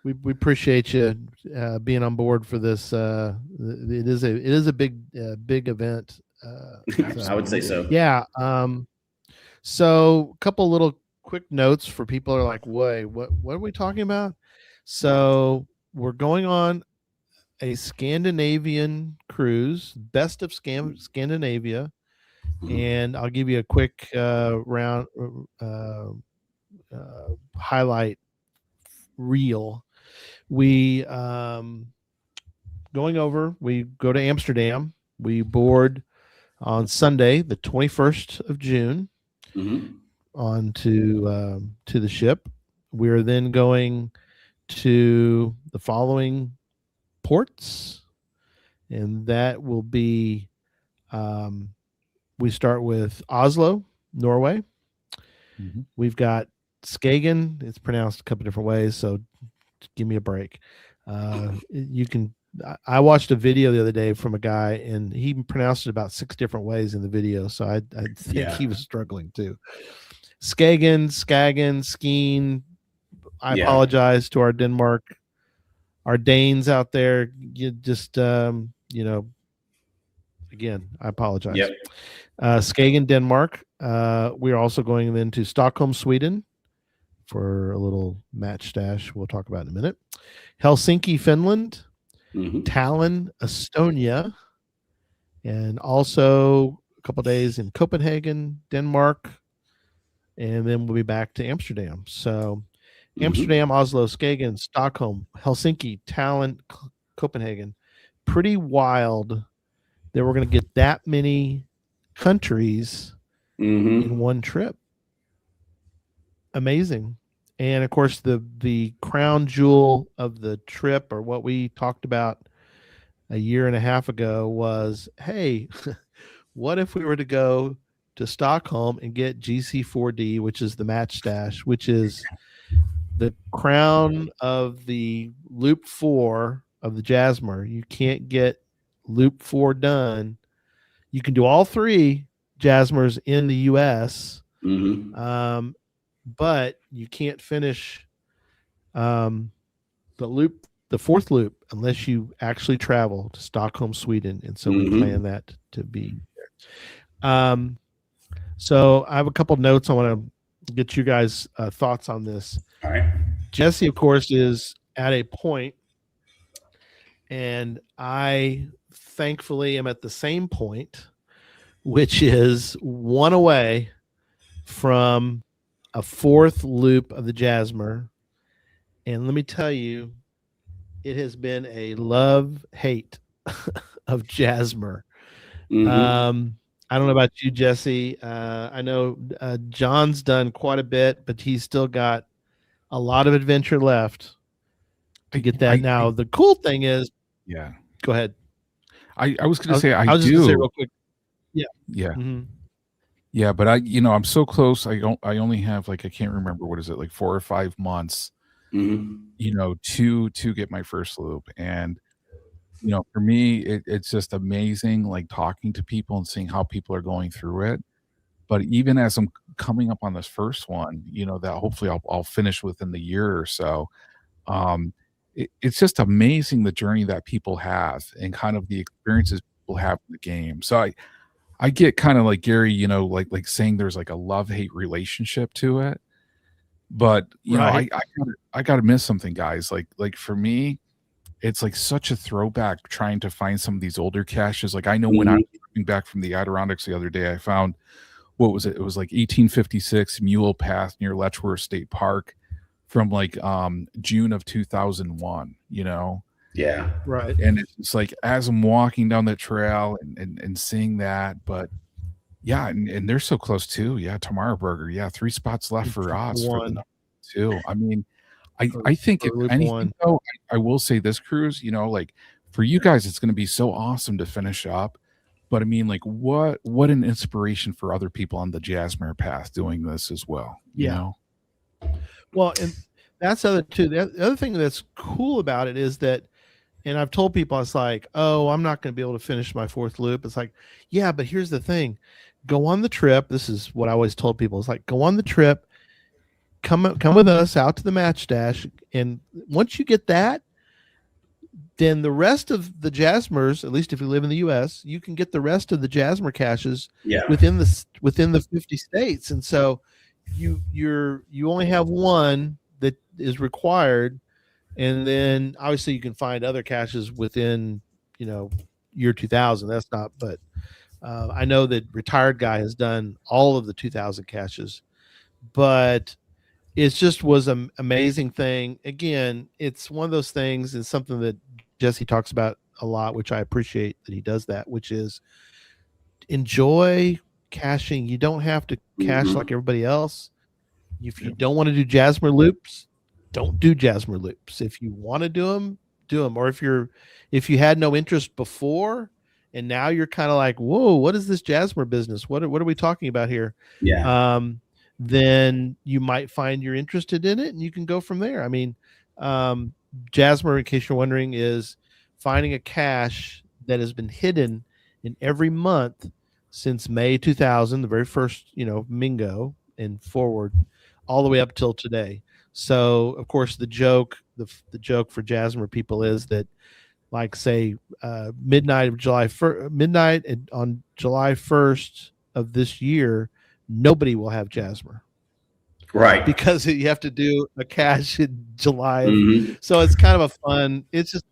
We appreciate you being on board for this. It is a big event. I would say so. Yeah. So a couple little quick notes for people who are like, wait, what are we talking about? So we're going on a Scandinavian cruise, best of Scandinavia, and I'll give you a quick round highlight reel. We going over. We go to Amsterdam. We board on Sunday, the 21st of June, on to the ship. We are then going to the following ports, and that will be we start with Oslo, Norway. We've got Skagen. It's pronounced a couple different ways, so give me a break. You can. I watched a video the other day from a guy, and he pronounced it about 6 different ways in the video, so I think he was struggling too. Skagen, Skeen. I apologize to our Danes out there. You just, again, I apologize. Yep. Skagen, Denmark. We are also going then to Stockholm, Sweden for a little match stash we'll talk about in a minute. Helsinki, Finland. Tallinn, Estonia. And also a couple days in Copenhagen, Denmark. And then we'll be back to Amsterdam. So Amsterdam, Oslo, Skagen, Stockholm, Helsinki, Tallinn, Copenhagen. Pretty wild that we're going to get that many countries in one trip. Amazing. And of course, the crown jewel of the trip, or what we talked about a year and a half ago, was, hey, what if we were to go to Stockholm and get GC4D, which is the match stash, which is the crown of the Loop 4 of the Jasmer. You can't get Loop 4 done. You can do all 3 Jasmers in the U.S., but you can't finish the 4th loop unless you actually travel to Stockholm, Sweden. And so we plan that to be there. So I have a couple notes. I want to get you guys' thoughts on this. All right. Jesse, of course, is at a point, and I thankfully am at the same point, which is one away from a 4th loop of the Jasmer. And let me tell you, it has been a love-hate of Jasmer. I don't know about you, Jesse. I know John's done quite a bit, but he's still got a lot of adventure left to get that. Now, the cool thing is, go ahead. I was going to say, I was do. Just gonna say real quick. Yeah, but I'm so close. I only have I can't remember, what is it, like 4 or 5 months, to get my first loop. And for me, it's just amazing, like talking to people and seeing how people are going through it. But even as I'm coming up on this first one, that hopefully I'll finish within the year or so. It's just amazing the journey that people have and kind of the experiences people have in the game. So I get kind of like Gary, like saying there's like a love-hate relationship to it. But Right. I gotta miss something, guys. Like for me, it's like such a throwback trying to find some of these older caches. Like I know when I was coming back from the Adirondacks the other day, I found what was it? It was like 1856 Mule Path near Letchworth State Park from like June of 2001, Yeah. Right. And it's like as I'm walking down the trail and seeing that, but yeah, and they're so close too. Yeah, Tomorrow Burger. Yeah, 3 spots left for us for the number 2. I mean, I think if anything though, I will say this cruise, like for you guys, it's going to be so awesome to finish up. But I mean, like what an inspiration for other people on the Jasmine path doing this as well. Yeah. Well, and that's the other too. The other thing that's cool about it is that, and I've told people, it's like, oh, I'm not going to be able to finish my 4th loop. It's like, yeah, but here's the thing. Go on the trip. This is what I always told people. It's like, go on the trip, come with us out to the match stash. And once you get that, then the rest of the Jasmers, at least if you live in the US, you can get the rest of the Jasmer caches within the 50 states. And so you only have one that is required. And then obviously you can find other caches within, year 2000. That's not, but I know that Retired Guy has done all of the 2000 caches, but it just was an amazing thing. Again, it's one of those things, and something that Jesse talks about a lot, which I appreciate that he does that, which is enjoy caching. You don't have to cache like everybody else. If you don't want to do Jasmer loops, don't do Jasmer loops. If you want to do them, do them. Or if you had no interest before and now you're kind of like, whoa, what is this Jasmer business? What are we talking about here? Yeah. Then you might find you're interested in it and you can go from there. I mean, Jasmer, in case you're wondering, is finding a cache that has been hidden in every month since May 2000, the very first, Mingo and forward, all the way up till today. So, of course, the joke for Jasmer people is that, like, say, midnight on July 1st of this year, nobody will have Jasmer. Right. Because you have to do a cache in July. So it's kind of a fun, that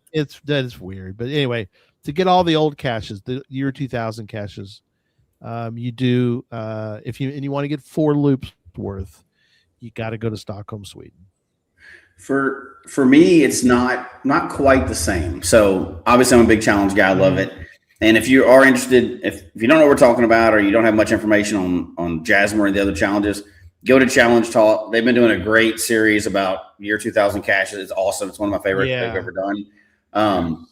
is weird. But anyway, to get all the old caches, the year 2000 caches, you do, if you want to get 4 loops worth, you got to go to Stockholm, Sweden. For me, it's not quite the same. So obviously I'm a big challenge guy. I love it. And if you are interested, if you don't know what we're talking about, or you don't have much information on Jasmer and the other challenges, go to Challenge Talk. They've been doing a great series about year 2000 caches. It's awesome. It's one of my favorite they've ever done.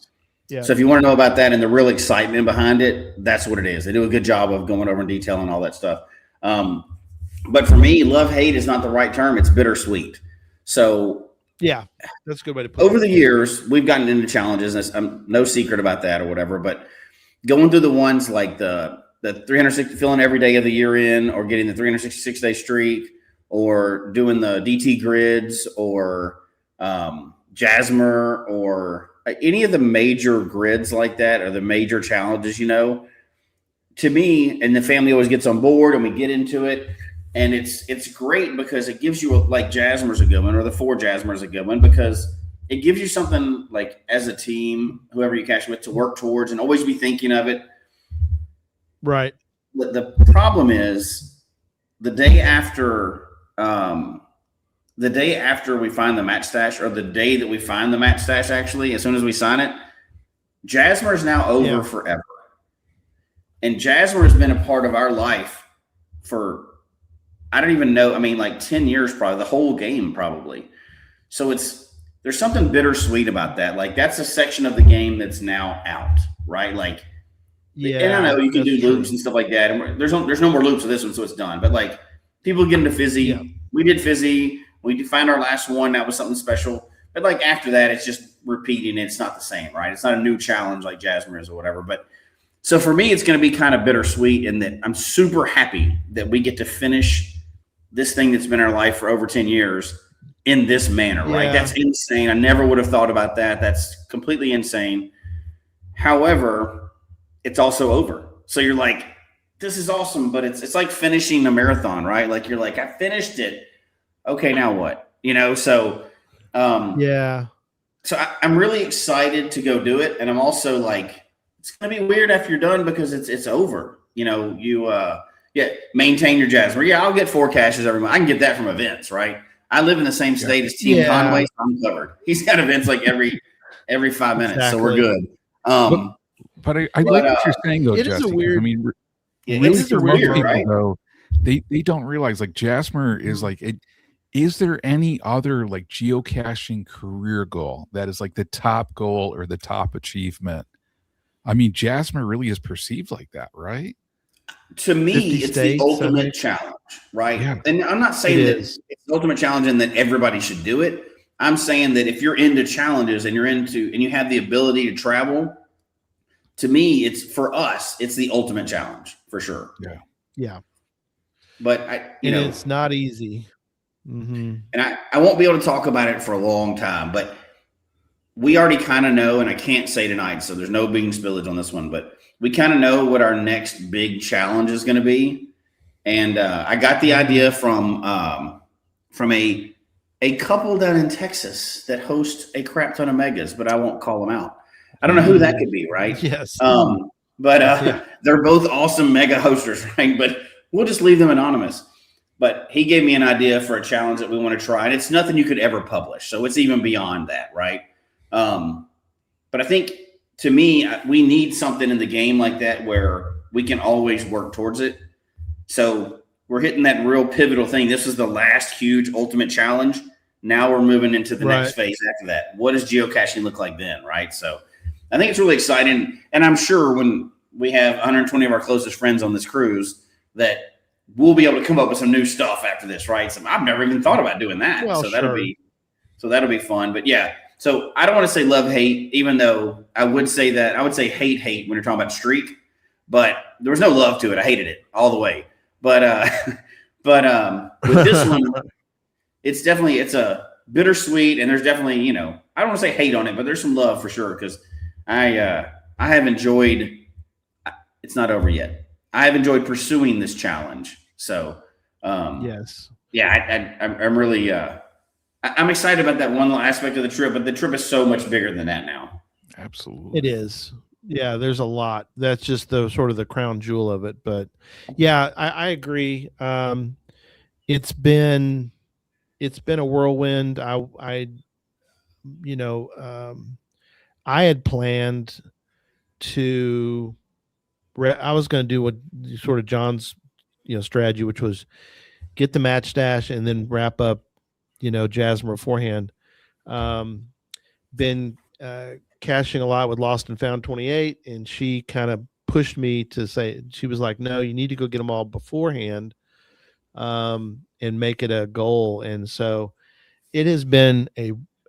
So if you want to know about that and the real excitement behind it, that's what it is. They do a good job of going over and detailing all that stuff. But for me, love-hate is not the right term. It's bittersweet. So yeah, that's a good way to put it. Over the years, we've gotten into challenges. And no secret about that or whatever, but going through the ones like the 360, filling every day of the year in, or getting the 366-day streak, or doing the DT grids, or Jasmer, or any of the major grids like that, or the major challenges, to me, and the family always gets on board and we get into it. And it's great because it gives you, like, Jasmer's a good one, or the 4 Jasmer's a good one, because it gives you something, like, as a team, whoever you cache with, to work towards and always be thinking of it. Right. The problem is the day after we find the match stash, or the day that we find the match stash, actually, as soon as we sign it, Jasmer is now over forever. And Jasmer has been a part of our life for, I don't even know, I mean, like 10 years, probably, the whole game, probably. So there's something bittersweet about that. Like, that's a section of the game that's now out, right? Like, and I know you can do loops and stuff like that. And there's no more loops of this one, so it's done. But, like, people get into Fizzy. Yeah. We did Fizzy. We find our last one. That was something special. But, like, after that, it's just, repeating it. It's not the same, right? It's not a new challenge like Jasmine is or whatever. But so for me, it's going to be kind of bittersweet in that I'm super happy that we get to finish this thing that's been our life for over 10 years in this manner, right? That's insane. I never would have thought about that. That's completely insane. However, it's also over. So you're like, this is awesome, but it's like finishing a marathon, right? Like you're like, I finished it. Okay, now what? So So I'm really excited to go do it. And I'm also like, it's going to be weird after you're done because it's over. Maintain your Jasper. Yeah, I'll get 4 caches every month. I can get that from events, right? I live in the same state as Team Conway, so I'm covered. He's got events like every 5 minutes, so we're good. But I like what you're saying, though, Jesse. I mean, really, for most people, right? Though, they don't realize, like, Jasper is like it. Is there any other like geocaching career goal that is like the top goal or the top achievement? I mean, Jasper really is perceived like that, right? To me, it's the ultimate challenge, right? Yeah. And I'm not saying that it's the ultimate challenge and that everybody should do it. I'm saying that if you're into challenges and you have the ability to travel, to me, it's the ultimate challenge for sure. Yeah. Yeah. But it's not easy. Mm-hmm. And I won't be able to talk about it for a long time, but we already kind of know, and I can't say tonight, so there's no bean spillage on this one, but we kind of know what our next big challenge is going to be. And I got the idea from a couple down in Texas that host a crap ton of megas, but I won't call them out. I don't know who that could be, right? Yes. But they're both awesome mega hosters, right? But we'll just leave them anonymous. But he gave me an idea for a challenge that we want to try, and it's nothing you could ever publish. So it's even beyond that, right? But I think, to me, we need something in the game like that where we can always work towards it. So we're hitting that real pivotal thing. This is the last huge ultimate challenge. Now we're moving into the next phase after that. What does geocaching look like then, right? So I think it's really exciting. And I'm sure when we have 120 of our closest friends on this cruise that we'll be able to come up with some new stuff after this, right? So I've never even thought about doing that. Well, that'll be fun. But yeah, so I don't want to say love hate, even though I would say that I would say hate when you're talking about streak, but there was no love to it. I hated it all the way. But with this one, it's a bittersweet, and there's definitely, I don't want to say hate on it, but there's some love for sure because I have enjoyed. It's not over yet. I have enjoyed pursuing this challenge. So, yes. Yeah, I'm really, I'm excited about that one aspect of the trip, but the trip is so much bigger than that now. Absolutely. It is. Yeah, there's a lot. That's just the sort of the crown jewel of it. But yeah, I agree. It's been a whirlwind. I had planned to. I was going to do what sort of John's, strategy, which was get the match stash and then wrap up, Jasmine beforehand. Been caching a lot with Lost and Found 28, and she kind of pushed me to say, she was like, no, you need to go get them all beforehand, and make it a goal. And so it has been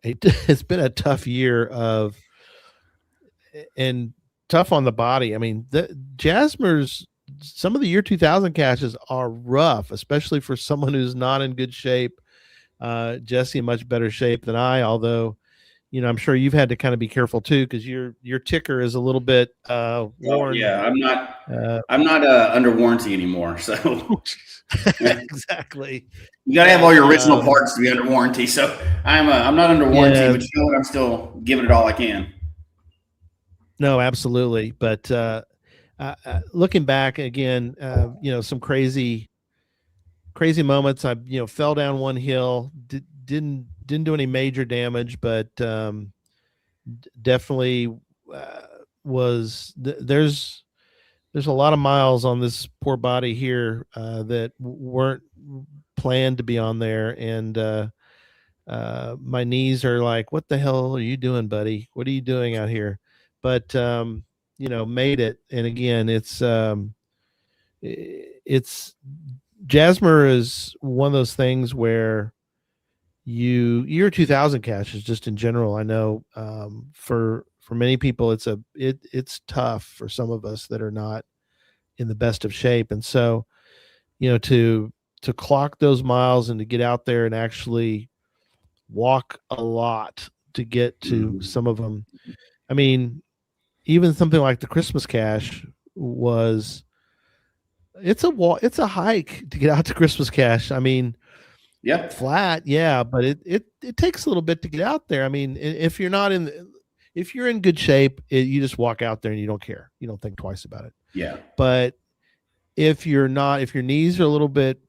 it's been a tough year and tough on the body. I mean, the Jasmer's, some of the year 2000 caches are rough, especially for someone who's not in good shape. Jesse in much better shape than I, although, I'm sure you've had to kind of be careful too, because your ticker is a little bit worn. Oh, yeah, I'm not under warranty anymore. So exactly. You got to have all your original parts to be under warranty. So I'm not under warranty, but you know what? I'm still giving it all I can. No, absolutely. But looking back again, some crazy moments. I, fell down one hill, didn't do any major damage, but definitely there's a lot of miles on this poor body here that weren't planned to be on there. And my knees are like, what the hell are you doing, buddy? What are you doing out here? But, made it. And again, it's Jasmer is one of those things where year 2000 caches just in general. I know for many people it's tough for some of us that are not in the best of shape, and so to clock those miles and to get out there and actually walk a lot to get to some of them. I mean, even something like the Christmas cache it's a hike to get out to Christmas cache. I mean, Yep. flat, yeah, but it takes a little bit to get out there. I mean, if you're in good shape, you just walk out there and you don't care. You don't think twice about it. Yeah. But if you're not, if your knees are a little bit,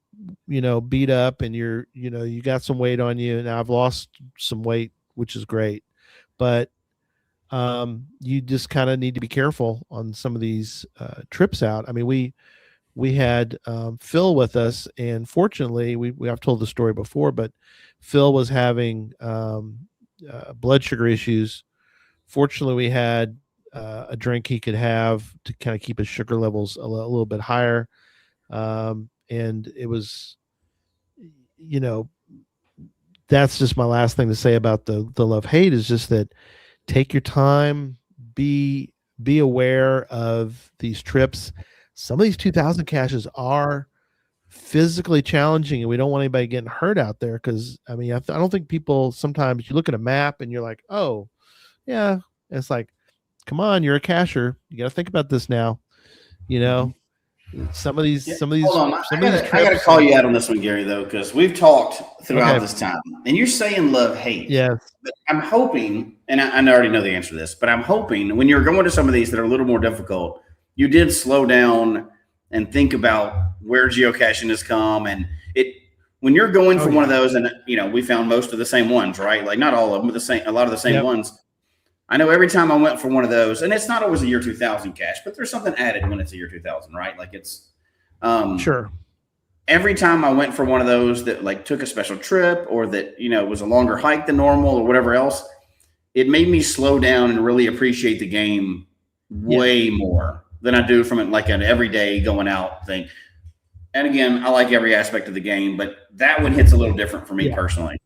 beat up and you got some weight on you, and I've lost some weight, which is great, but you just kind of need to be careful on some of these trips out. I mean, we had Phil with us, and fortunately, I've told the story before, but Phil was having blood sugar issues. Fortunately, we had a drink he could have to kind of keep his sugar levels a little bit higher, and it was, that's just my last thing to say about the love hate is just that take your time, be aware of these trips. Some of these 2000 caches are physically challenging, and we don't want anybody getting hurt out there. Cause I mean, I don't think people, sometimes you look at a map and you're like, oh yeah. And it's like, come on, you're a cacher. You got to think about this now. Some of these Hold on. I gotta trips, call you out on this one, Gary, though, because we've talked throughout this time, and you're saying love hate. Yes. But I'm hoping, and I already know the answer to this, but I'm hoping when you're going to some of these that are a little more difficult, you did slow down and think about where geocaching has come. And when you're going for one of those, and we found most of the same ones, right? Like not all of them, but a lot of the same ones. I know every time I went for one of those, and it's not always a year 2000 cache, but there's something added when it's a year 2000, right? Like it's sure. Every time I went for one of those that like took a special trip or that was a longer hike than normal or whatever else, it made me slow down and really appreciate the game way more than I do from like an everyday going out thing. And again, I like every aspect of the game, but that one hits a little different for me personally.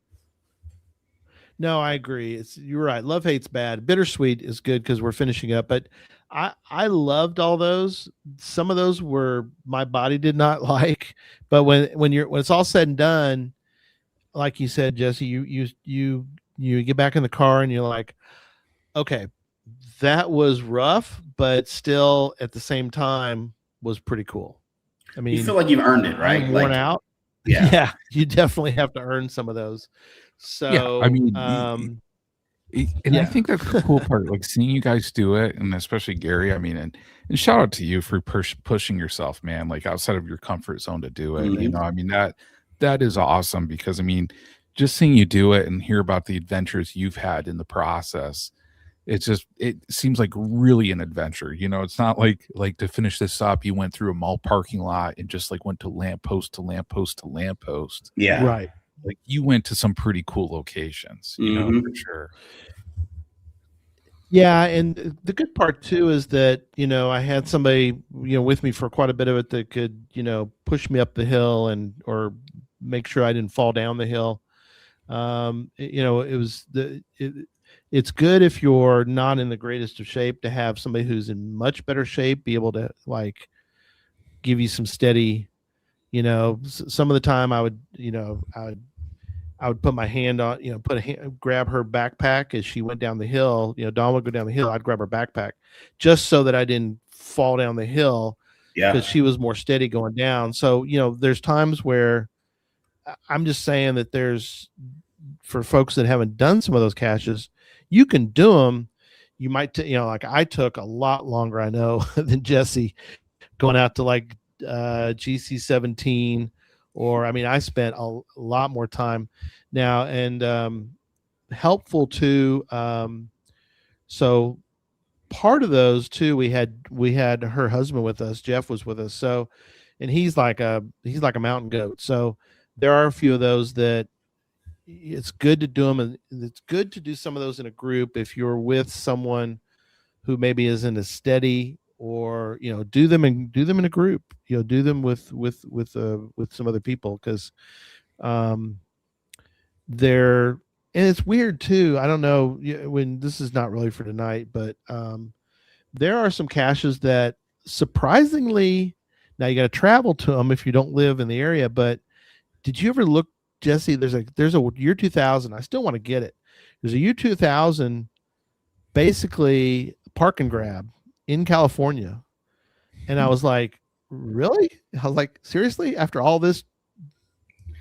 No, I agree. You're right. Love hate's bad. Bittersweet is good because we're finishing up. But I loved all those. Some of those were my body did not like. But when it's all said and done, like you said, Jesse, you get back in the car and you're like, okay, that was rough, but still at the same time was pretty cool. I mean, you feel like you've earned it, right? I'm worn out. Yeah. Yeah, you definitely have to earn some of those. So yeah, I mean, and I think that's the cool part, like seeing you guys do it, and especially Gary. I mean, and shout out to you for pushing yourself, man, like outside of your comfort zone to do it. Mm-hmm. I mean that is awesome because I mean, just seeing you do it and hear about the adventures you've had in the process, it seems like really an adventure. It's not like to finish this up, you went through a mall parking lot and just like went to lamppost to lamppost to lamppost. Yeah, right. Like you went to some pretty cool locations, for sure. Yeah, and the good part too is that I had somebody with me for quite a bit of it that could push me up the hill or make sure I didn't fall down the hill. It's good if you're not in the greatest of shape to have somebody who's in much better shape be able to like give you some steady. Some of the time I would put my hand on, grab her backpack as she went down the hill. Dawn would go down the hill. I'd grab her backpack just so that I didn't fall down the hill because she was more steady going down. So, there's times where I'm just saying that for folks that haven't done some of those caches, you can do them. You might, like I took a lot longer, I know, than Jesse going out to like GC17. Or, I mean, I spent a lot more time now and helpful too. So part of those too, we had her husband with us. Jeff was with us. So, and he's like a mountain goat. So there are a few of those that it's good to do them. And it's good to do some of those in a group. If you're with someone who maybe isn't as steady, or do them in a group, do them with some other people, because they're, and it's weird too. I don't know when this is not really for tonight, but there are some caches that surprisingly, now you got to travel to them if you don't live in the area. But did you ever look, Jesse? There's a year 2000. I still want to get it. There's a year 2000, basically park and grab in California, and I was like, really? I was like, seriously? After all this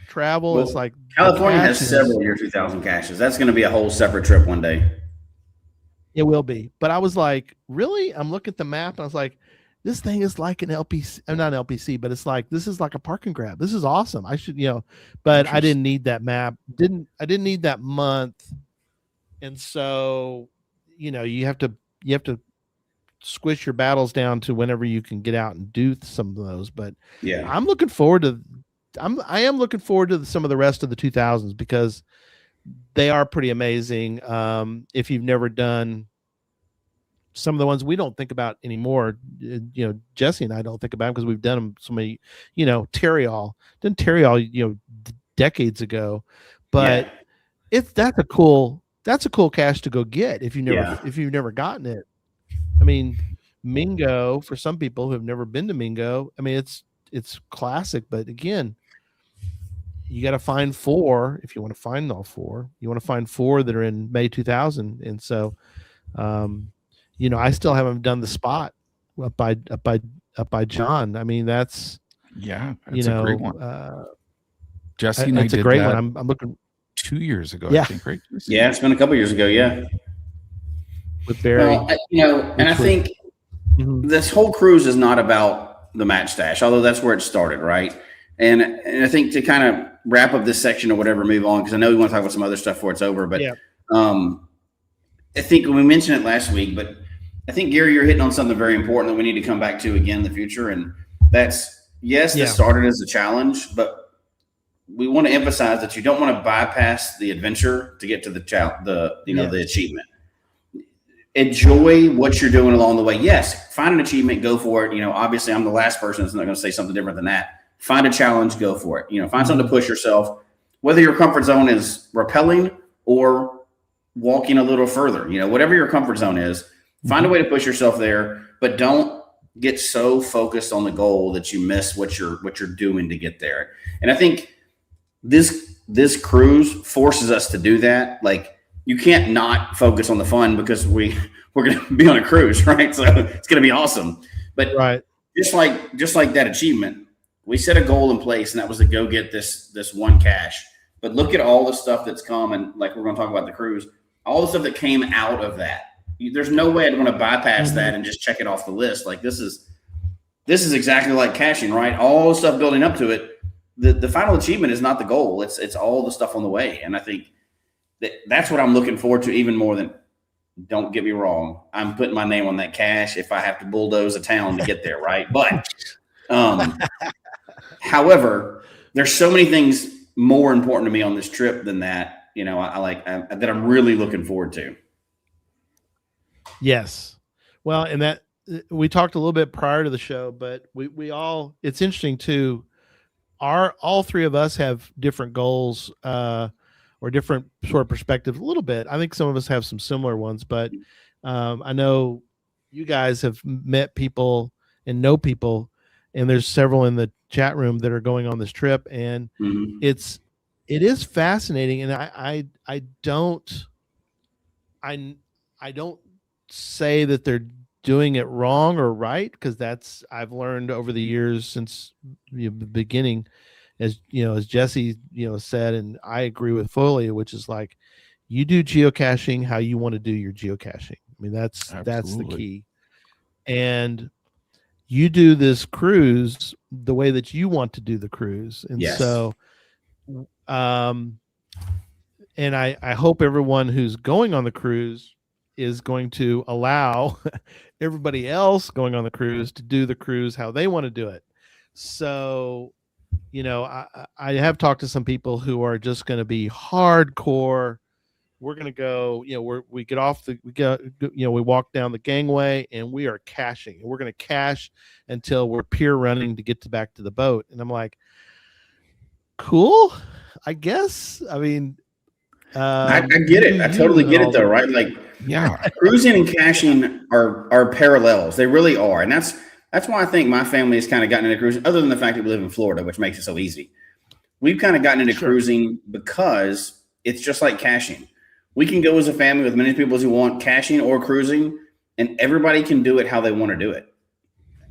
travel, it's like California has several year 2000 caches. That's going to be a whole separate trip one day. It will be. But I was like, really? I'm looking at the map and I was like, this thing is like an LPC, not an LPC, but it's like, this is like a park and grab. This is awesome. I should, but I didn't need that map. I didn't need that month. And so, you have to squish your battles down to whenever you can get out and do some of those. But yeah, I'm looking forward to, I am looking forward to some of the rest of the 2000s because they are pretty amazing. If you've never done some of the ones we don't think about anymore, Jesse and I don't think about them because we've done them so many, Terriall, decades ago, but that's a cool cache to go get if you've never gotten it. I mean, Mingo, for some people who have never been to Mingo, I mean, it's classic, but again, you got to find 4 if you want to find all 4. You want to find 4 that are in May 2000, and so, I still haven't done the spot up by John. I mean, that's a great one. Jesse and it's I a great did one. I'm looking 2 years ago. Yeah. I think, right? Yeah, it's been a couple years ago. Yeah, with Barry. Well, and I think this whole cruise is not about the match stash, although that's where it started, right? And I think to kind of wrap up this section or whatever, move on, because I know we want to talk about some other stuff before it's over. But I think we mentioned it last week, but I think, Gary, you're hitting on something very important that we need to come back to again in the future. And that's, this started as a challenge, but we want to emphasize that you don't want to bypass the adventure to get to the achievement. Enjoy what you're doing along the way. Yes, find an achievement, go for it. Obviously I'm the last person that's not going to say something different than that. Find a challenge, go for it. Find something to push yourself, whether your comfort zone is rappelling or walking a little further, whatever your comfort zone is, find a way to push yourself there, but don't get so focused on the goal that you miss what you're doing to get there. And I think this cruise forces us to do that. Like, you can't not focus on the fun because we're going to be on a cruise, right? So it's going to be awesome. But just like that achievement, we set a goal in place, and that was to go get this one cache. But look at all the stuff that's come, and like we're going to talk about the cruise, all the stuff that came out of that. There's no way I'd want to bypass that and just check it off the list. Like, this is exactly like caching, right? All the stuff building up to it. The final achievement is not the goal. It's all the stuff on the way. And I think that's what I'm looking forward to even more than, don't get me wrong, I'm putting my name on that cache if I have to bulldoze a town to get there, right? But however, there's so many things more important to me on this trip than that. That I'm really looking forward to. Yes. Well, and that we talked a little bit prior to the show, but we all, it's interesting too. All 3 of us have different goals, or different sort of perspectives a little bit. I think some of us have some similar ones, but I know you guys have met people and know people, and there's several in the chat room that are going on this trip, and it is fascinating. And I don't say that they're doing it wrong or right, because I've learned over the years since the beginning, as Jesse said, and I agree with fully, which is like, you do geocaching how you want to do your geocaching. I mean, that's the key. And you do this cruise the way that you want to do the cruise. And so and I hope everyone who's going on the cruise is going to allow everybody else going on the cruise to do the cruise how they want to do it. So, I have talked to some people who are just going to be hardcore. We're going to go, we get off we walk down the gangway and we are caching, and we're going to cache until we're pier running to get back to the boat. And I'm like, cool, I guess. I mean, I get it. I totally get it, though, right? Like, yeah, cruising and caching are parallels. They really are, and that's why I think my family has kind of gotten into cruising. Other than the fact that we live in Florida, which makes it so easy, we've kind of gotten into cruising because it's just like caching. We can go as a family with many people as we want, caching or cruising, and everybody can do it how they want to do it.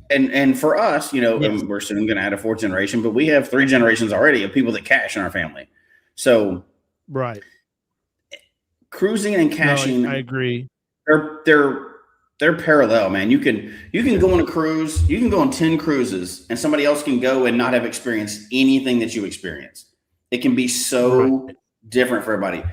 And for us, we're soon going to add a fourth generation, but we have 3 generations already of people that cache in our family. So, right, cruising and caching, I agree. They're parallel, man. You can go on a cruise, you can go on 10 cruises, and somebody else can go and not have experienced anything that you experience. It can be so different for everybody.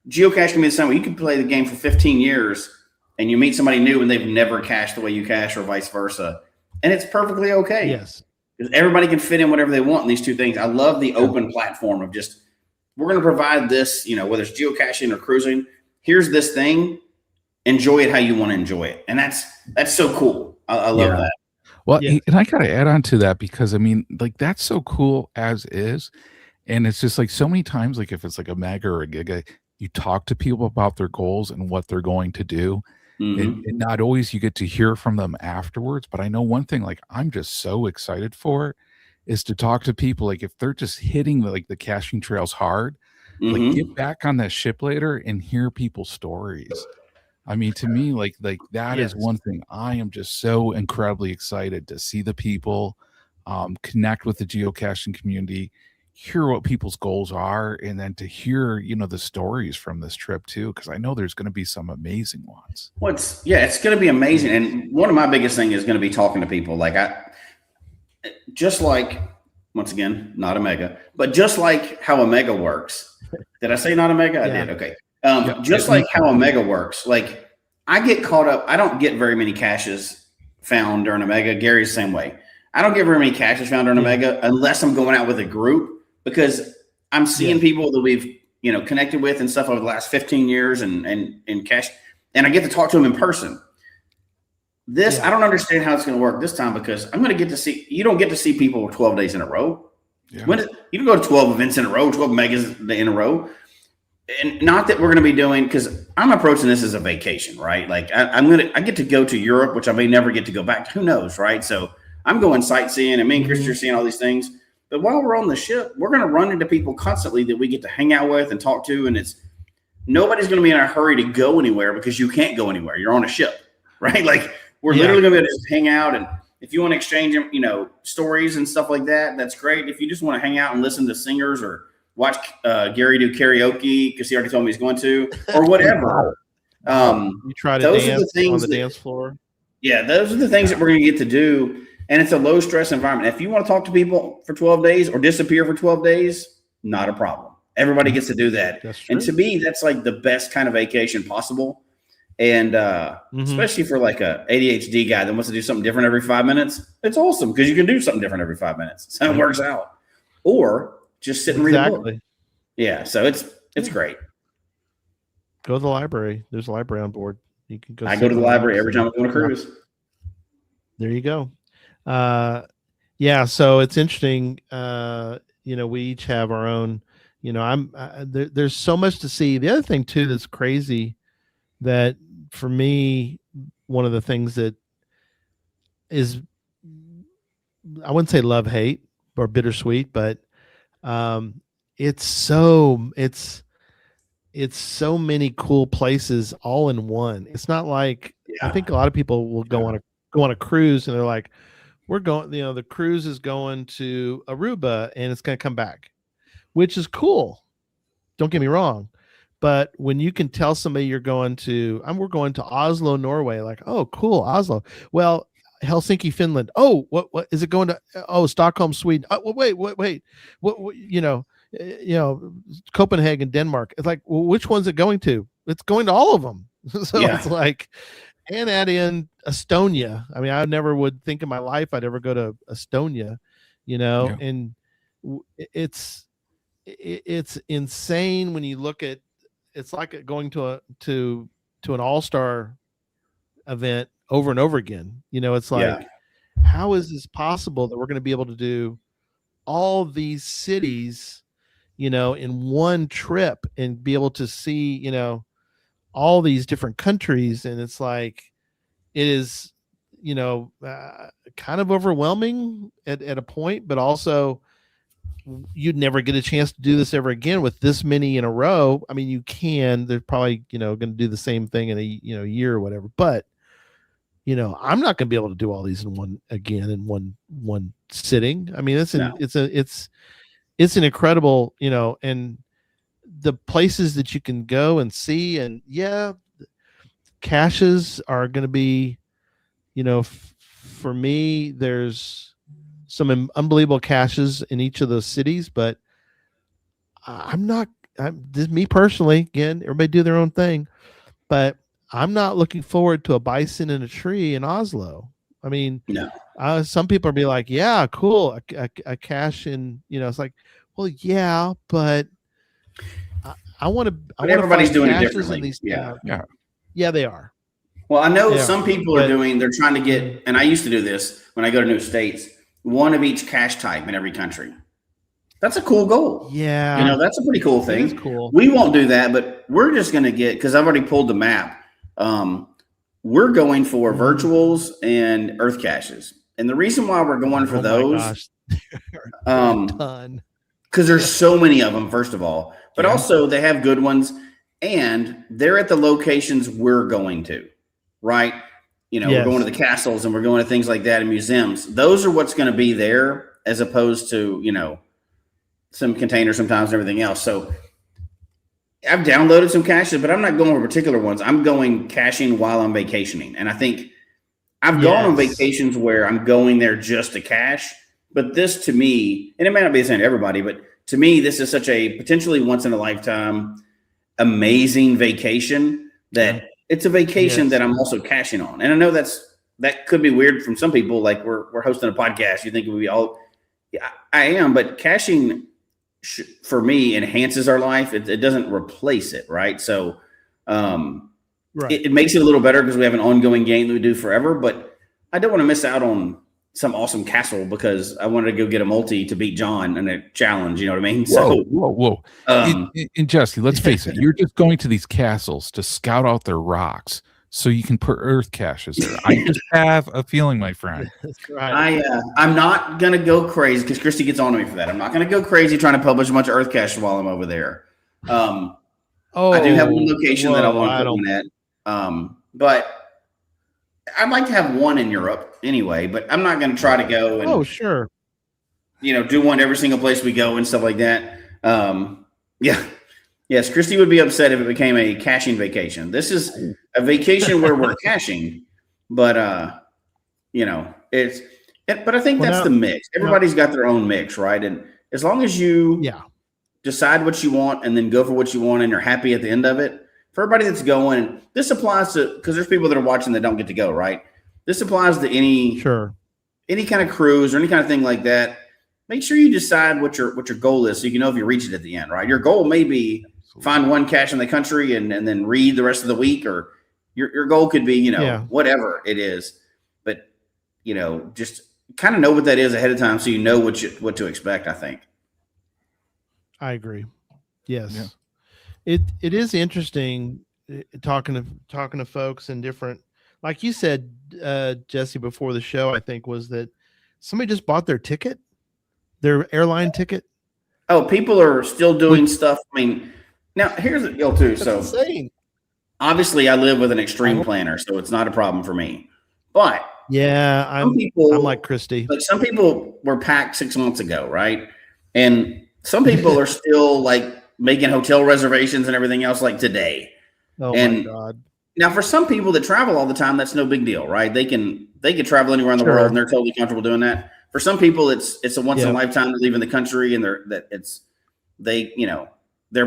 Geocache can be the same way. You can play the game for 15 years, and you meet somebody new, and they've never cached the way you cache, or vice versa. And it's perfectly okay. Yes. Because everybody can fit in whatever they want in these two things. I love the open platform of just, we're going to provide this, whether it's geocaching or cruising, here's this thing, enjoy it how you want to enjoy it. And that's so cool. I love that. Well, and I got to add on to that, because I mean, like, that's so cool as is. And it's just like, so many times, like, if it's like a mega or a giga, you talk to people about their goals and what they're going to do. And not always you get to hear from them afterwards. But I know one thing, like, I'm just so excited for is to talk to people, like, if they're just hitting the caching trails hard, like, get back on that ship later and hear people's stories. I mean, to me, like that is one thing I am just so incredibly excited to see the people, connect with the geocaching community, hear what people's goals are, and then to hear, the stories from this trip too, because I know there's going to be some amazing ones. It's going to be amazing. And one of my biggest things is going to be talking to people. Like, just like, once again, not a mega, but just like how a mega works. Did I say not a mega? I did. Okay. Just like how a mega works, like, I get caught up. I don't get very many caches found during a mega. Gary's the same way. I don't get very many caches found during a mega unless I'm going out with a group, because I'm seeing people that we've, connected with and stuff over the last 15 years and cache, and I get to talk to them in person. I don't understand how it's going to work this time, because I'm going to get to see, you don't get to see people 12 days in a row. You can go to 12 events in a row, 12 megas in a row. And not that we're going to be doing, because I'm approaching this as a vacation, right? Like, I get to go to Europe, which I may never get to go back to. Who knows, right? So I'm going sightseeing, and me and Chris are seeing all these things. But while we're on the ship, we're going to run into people constantly that we get to hang out with and talk to. And nobody's going to be in a hurry to go anywhere, because you can't go anywhere. You're on a ship, right? Like, we're literally going to be able to just hang out. And if you want to exchange, stories and stuff like that, that's great. If you just want to hang out and listen to singers or watch Gary do karaoke, because he already told me he's going to, or whatever. You try to dance on the dance floor. Yeah, those are the things that we're going to get to do. And it's a low stress environment. If you want to talk to people for 12 days or disappear for 12 days, not a problem. Everybody gets to do that. And to me, that's like the best kind of vacation possible. And especially for like a ADHD guy that wants to do something different every 5 minutes, it's awesome, because you can do something different every 5 minutes. So it works out. Or just sit and read a book. Yeah, so it's great. Go to the library. There's a library on board. You can go. I go to the library every time I go on a cruise. There you go. So it's interesting. We each have our own. There's so much to see. The other thing too that's crazy, that for me, one of the things that is, I wouldn't say love-hate or bittersweet, but it's so many cool places all in one. It's not like, I think a lot of people will go on a cruise and they're like, we're going, the cruise is going to Aruba and it's going to come back, which is cool. Don't get me wrong. But when you can tell somebody you're going to, we're going to Oslo, Norway, like, oh, cool, Oslo. Well, Helsinki, Finland. Oh, what is it going to? Oh, Stockholm, Sweden. Oh, wait. What Copenhagen, Denmark. It's like, well, which one's it going to? It's going to all of them. So it's like, and add in Estonia. I mean, I never would think in my life I'd ever go to Estonia, and it's insane when you look at. It's like going to an all-star event over and over again. It's like, how is this possible that we're going to be able to do all these cities in one trip and be able to see, all these different countries. And it's like, it is, kind of overwhelming at a point, but also you'd never get a chance to do this ever again with this many in a row. I mean, you can, they're probably, going to do the same thing in a, year or whatever, but I'm not going to be able to do all these in one sitting. I mean, it's an incredible, and the places that you can go and see, and caches are going to be, for me, there's some unbelievable caches in each of those cities, but me personally, again, everybody do their own thing, but I'm not looking forward to a bison in a tree in Oslo. I mean, no. Some people will be like, yeah, cool. A cache in, it's like, well, yeah, but I want to, everybody's doing it differently. Yeah, they are. Well, I know some people they're trying to get, and I used to do this when I go to new states, one of each cache type in every country. That's a cool goal. Yeah. That's a pretty cool thing. It's cool. We won't do that, but we're just going to get, because I've already pulled the map. We're going for virtuals and earth caches. And the reason why we're going for those, because there's so many of them, first of all, but also they have good ones and they're at the locations we're going to, right? We're going to the castles and we're going to things like that and museums. Those are what's going to be there as opposed to, some containers sometimes and everything else. So I've downloaded some caches, but I'm not going for particular ones. I'm going caching while I'm vacationing. And I think I've gone on vacations where I'm going there just to cache, but this to me, and it may not be the same to everybody, but to me, this is such a potentially once in a lifetime, amazing vacation that it's a vacation that I'm also caching on. And I know that could be weird from some people. Like we're hosting a podcast. You think it would be all, I am, but caching for me enhances our life. It doesn't replace it. Right. So, it makes it a little better because we have an ongoing game that we do forever, but I don't want to miss out on some awesome castle because I wanted to go get a multi to beat John in a challenge. You know what I mean? Whoa. And Jesse, let's face it. You're just going to these castles to scout out their rocks so you can put earth caches there. I just have a feeling, my friend. That's right. I'm not going to go crazy because Christy gets on to me for that. I'm not going to go crazy trying to publish a bunch of earth caches while I'm over there. I do have one location that I want to put one at. But I'd like to have one in Europe anyway, but I'm not going to try to go and do one every single place we go and stuff like that. Yes, Christy would be upset if it became a caching vacation. This is a vacation where we're caching, but but I think that's the mix. Everybody's got their own mix, right? And as long as you decide what you want and then go for what you want and you're happy at the end of it, for everybody that's going, this applies to, because there's people that are watching that don't get to go, right? This applies to any kind of cruise or any kind of thing like that. Make sure you decide what your goal is so you can know if you reach it at the end, right? Your goal may be find one cache in the country and then read the rest of the week, or your goal could be, whatever it is. But, just kind of know what that is ahead of time so you know what to expect, I think. I agree. Yes. Yeah. It is interesting talking to folks and different, like you said, Jesse, before the show, I think was that somebody just bought their ticket, their airline ticket. Oh, people are still doing stuff. I mean, now here's the deal too. So insane. Obviously I live with an extreme planner, so it's not a problem for me, but I'm like Christy. Like some people were packed 6 months ago. Right. And some people are still like making hotel reservations and everything else like today. Oh my God. Now for some people that travel all the time, that's no big deal, right? They can travel anywhere in the world and they're totally comfortable doing that. For some people it's a once in a lifetime to leave in the country and they're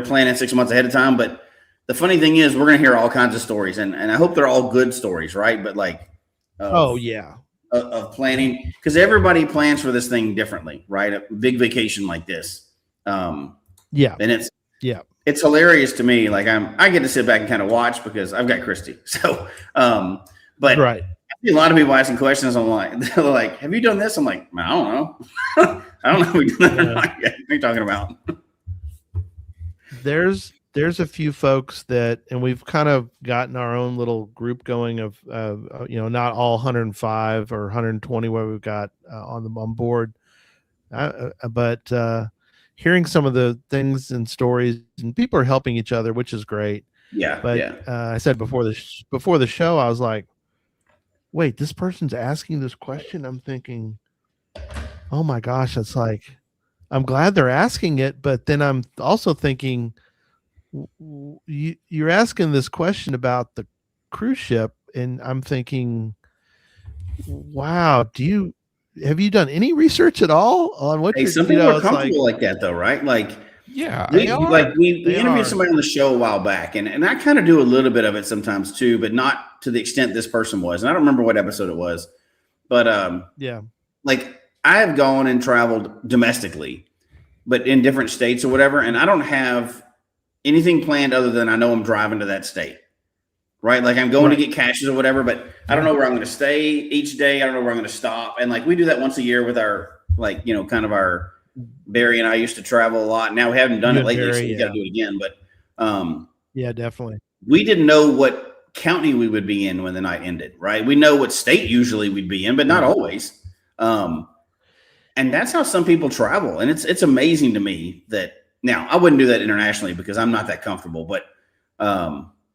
planning 6 months ahead of time. But the funny thing is we're going to hear all kinds of stories and I hope they're all good stories, right? But like, of planning, because everybody plans for this thing differently, right? A big vacation like this. And it's hilarious to me. Like I get to sit back and kind of watch because I've got Christy. So, but I see a lot of people asking questions online. They're like, have you done this? I'm like, I don't know. I don't know if we've done that or not yet. What are you talking about? there's a few folks that, and we've kind of gotten our own little group going of not all 105 or 120 where we've got on board, but hearing some of the things and stories, and people are helping each other, which is great. Yeah, but yeah. I said before the show, I was like, wait, this person's asking this question. I'm thinking, oh my gosh, it's like, I'm glad they're asking it, but then I'm also thinking, you're asking this question about the cruise ship, and I'm thinking, wow, have you done any research at all on what Some people are comfortable like that, though, right? Like, yeah, they are. Like we interviewed somebody on the show a while back, and I kind of do a little bit of it sometimes too, but not to the extent this person was. And I don't remember what episode it was, but yeah, like I have gone and traveled domestically, but in different states or whatever, and I don't have anything planned other than I know I'm driving to that state, right? Like I'm going to get caches or whatever, but I don't know where I'm going to stay each day. I don't know where I'm going to stop. And like we do that once a year with our, like, kind of our, Barry and I used to travel a lot. Now we haven't done it lately, so we got to do it again. But yeah, definitely. We didn't know what county we would be in when the night ended, right? We know what state usually we'd be in, but not always. And that's how some people travel. And it's amazing to me that now I wouldn't do that internationally because I'm not that comfortable, but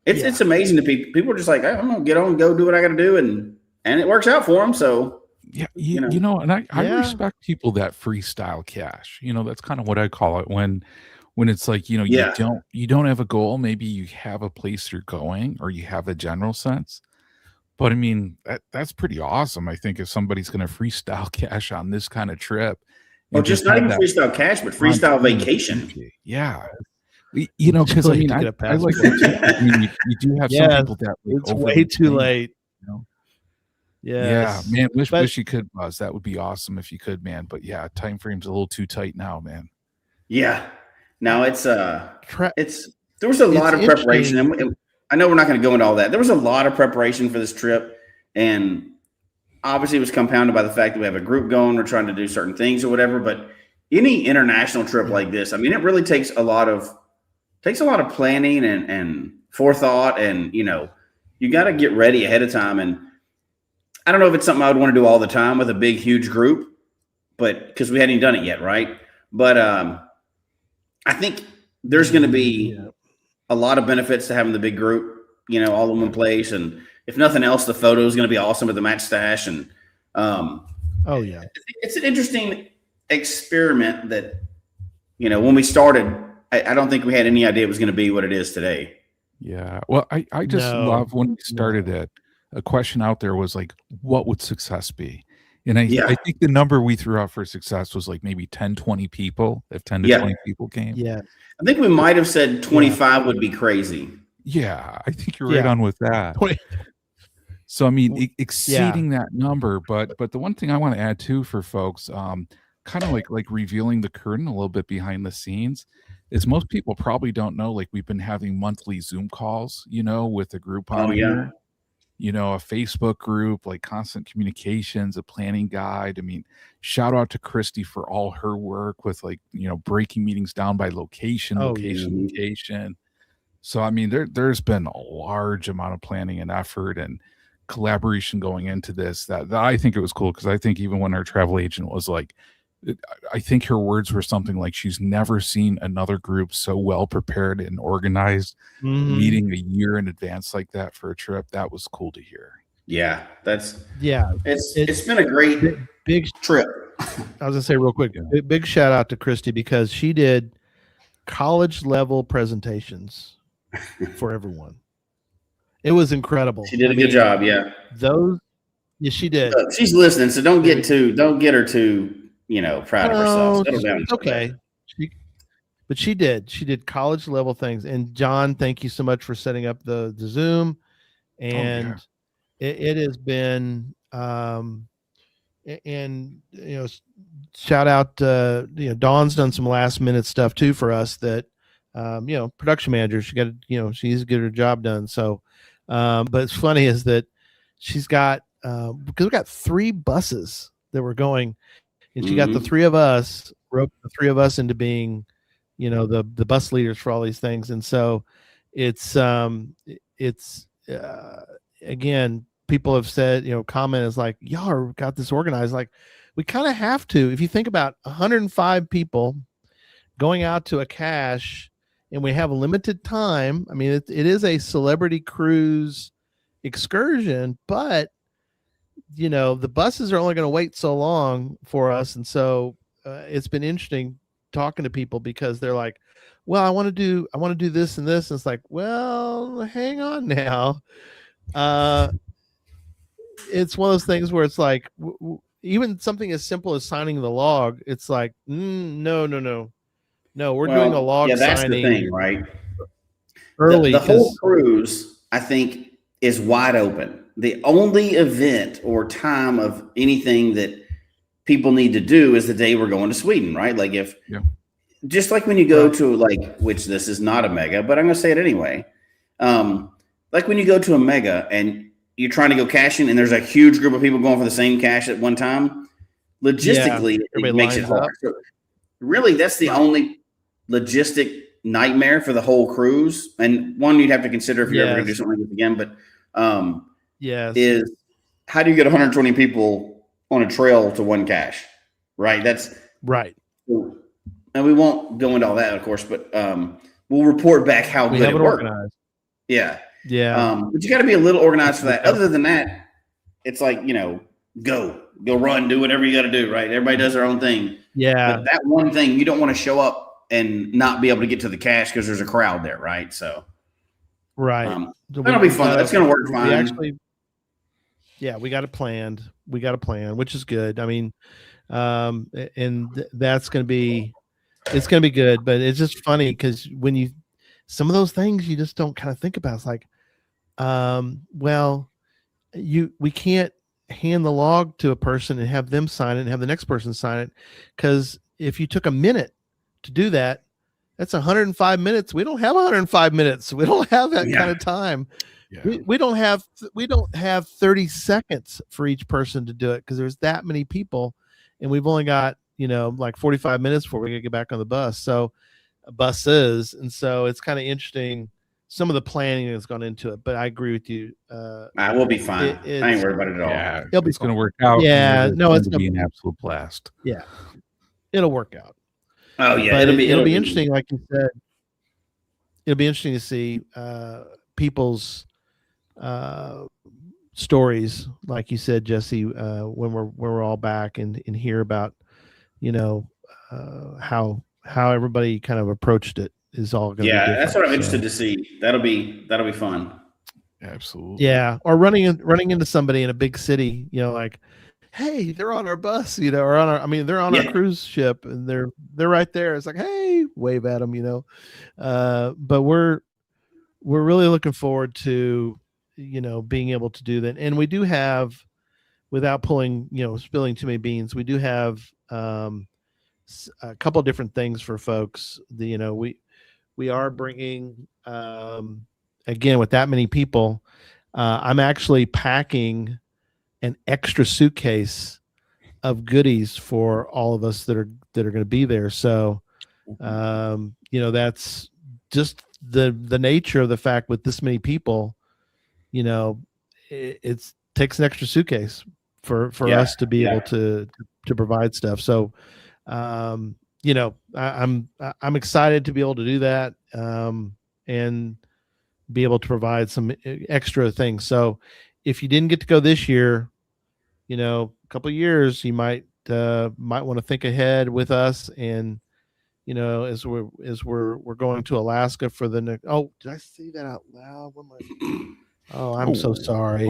it's amazing to people. People are just like, I'm going to get on and go do what I got to do. And it works out for them. So yeah, and I respect people that freestyle cache. That's kind of what I call it when it's like, you don't have a goal. Maybe you have a place you're going or you have a general sense. But I mean, that's pretty awesome. I think if somebody's going to freestyle cache on this kind of trip. Well, just not even freestyle cache, but freestyle vacation. Yeah. Because I mean, I like that. I mean, you do have some people that it's way too late. Yes. Yeah, man. Wish you could, Buzz. That would be awesome if you could, man. But yeah, time frame's a little too tight now, man. Yeah. Now there was a lot of preparation, and I know we're not going to go into all that. There was a lot of preparation for this trip, and obviously it was compounded by the fact that we have a group going. We're trying to do certain things or whatever. But any international trip like this, I mean, it really takes a lot of planning and forethought, and you got to get ready ahead of time. And I don't know if it's something I would want to do all the time with a big, huge group, but because we hadn't done it yet, right? But I think there's going to be a lot of benefits to having the big group, all in one place. And if nothing else, the photo is going to be awesome with the match stash. And it's an interesting experiment that, when we started, I don't think we had any idea it was going to be what it is today. Yeah. Well, I just love when we started it. A question out there was like, what would success be? And I think the number we threw out for success was like maybe 10, 20 people, if 10 to 20 people came. Yeah. I think we might have said 25 would be crazy. Yeah. I think you're right on with that. So, I mean, exceeding that number. But the one thing I want to add too for folks, kind of like revealing the curtain a little bit behind the scenes, is most people probably don't know, like we've been having monthly Zoom calls, with the group on here. A Facebook group, like constant communications, a planning guide. I mean, shout out to Christy for all her work with breaking meetings down by location. So, I mean, there's been a large amount of planning and effort and collaboration going into this that I think it was cool. Cause I think even when our travel agent was like, I think her words were something like she's never seen another group so well prepared and organized, meeting a year in advance like that for a trip. That was cool to hear. Yeah, it's been a great big trip. I was gonna say real quick, big shout out to Christy because she did college level presentations for everyone. It was incredible. She did a good job. Yeah, she did. She's listening, so don't get her too. Proud of herself. It's okay. But she did college level things. And John, thank you so much for setting up the Zoom. And it has been, shout out, Dawn's done some last minute stuff too for us that, production manager, she's to get her job done. So, but it's funny is that she's got, because we got 3 buses that were going. And she got the 3 of us, roped the 3 of us into being the bus leaders for all these things. And so it's again, people have said, comment is like, y'all got this organized. Like, we kind of have to. If you think about 105 people going out to a cache, and we have a limited time. I mean, it is a celebrity cruise excursion, but the buses are only going to wait so long for us. And so it's been interesting talking to people, because they're like, well, I want to do this and this. And it's like, well, hang on now. It's one of those things where it's like, even something as simple as signing the log, it's like, no, we're doing a log signing. That's the thing, right? Early. The whole cruise, I think, is wide open. The only event or time of anything that people need to do is the day we're going to Sweden, right? Like just like when you go to which this is not a mega, but I'm going to say it anyway. Like when you go to a mega and you're trying to go caching and there's a huge group of people going for the same cache at one time, logistically, it makes it hard. So really, that's the only logistic nightmare for the whole cruise. And one you'd have to consider if you're ever going to do something like this again. But is how do you get 120 people on a trail to one cache? Right. That's right. And we won't go into all that, of course, but we'll report back how good it worked. Yeah. Yeah. But you got to be a little organized for that. Other than that, it's like, go run, do whatever you got to do. Right. Everybody does their own thing. Yeah. But that one thing, you don't want to show up and not be able to get to the cache because there's a crowd there. Right. So, that'll be fun. That's going to work fine. We got it planned. Which is good. I mean, and that's going to be, it's going to be good, but it's just funny because some of those things you just don't kind of think about. It's like, we can't hand the log to a person and have them sign it and have the next person sign it. Because if you took a minute to do that, that's 105 minutes. We don't have 105 minutes. We don't have that kind of time. Yeah. We don't have 30 seconds for each person to do it because there's that many people, and we've only got 45 minutes before we can get back on the bus. So buses, and so it's kind of interesting some of the planning that's gone into it. But I agree with you. We'll be fine. I ain't worried about it at all. Yeah, it's going to work out. Yeah, it's going to be an absolute blast. Yeah, it'll work out. Oh yeah, but it'll be interesting, like you said. It'll be interesting to see people's stories, like you said, Jesse, when we're all back and hear about how everybody kind of approached it is all going to be different. That's what I'm interested to see. That'll be fun. Absolutely. Yeah, or running into somebody in a big city, like, hey, they're on our bus, or they're on our cruise ship and they're right there. It's like, hey, wave at them, but we're really looking forward to being able to do that. And we do have, without spilling too many beans, we do have a couple of different things for folks. We are bringing, again, with that many people, I'm actually packing an extra suitcase of goodies for all of us that are going to be there. So, that's just the nature of the fact with this many people, it takes an extra suitcase for us to be able to provide stuff. So, I'm excited to be able to do that, and be able to provide some extra things. So if you didn't get to go this year, a couple of years, you might want to think ahead with us. And, as we're going to Alaska for the next, did I say that out loud? I'm so sorry.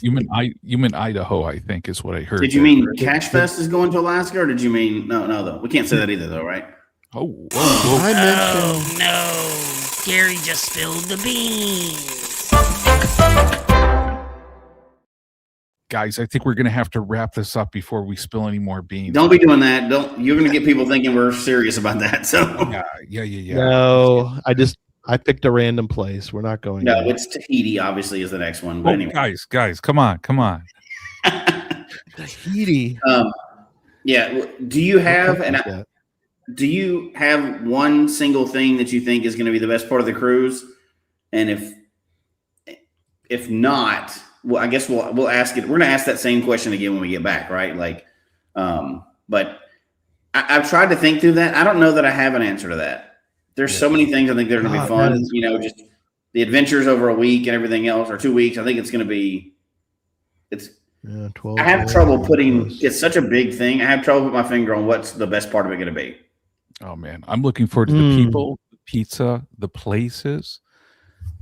You meant Idaho, I think is what I heard. Did you mean Cache Fest is going to Alaska, or did you mean no though? We can't say that either though, right? I mentioned. No, Gary just spilled the beans. Guys, I think we're going to have to wrap this up before we spill any more beans. Don't be doing that. You're going to get people thinking we're serious about that. So yeah. No, I picked a random place. We're not going. No, it's Tahiti. Obviously, is the next one. But anyway, guys, come on. Tahiti. Do you have do you have one single thing that you think is going to be the best part of the cruise? And if not, well, I guess we'll ask it. We're going to ask that same question again when we get back, right? Like, but I've tried to think through that. I don't know that I have an answer to that. There's so many things I think that are going to be fun. You know, just the adventures over a week and everything else, or 2 weeks. I think it's going to be. Yeah, 12. I have trouble putting. It's such a big thing. I have trouble putting my finger on what's the best part of it going to be. Oh man, I'm looking forward to the people, the pizza, the places,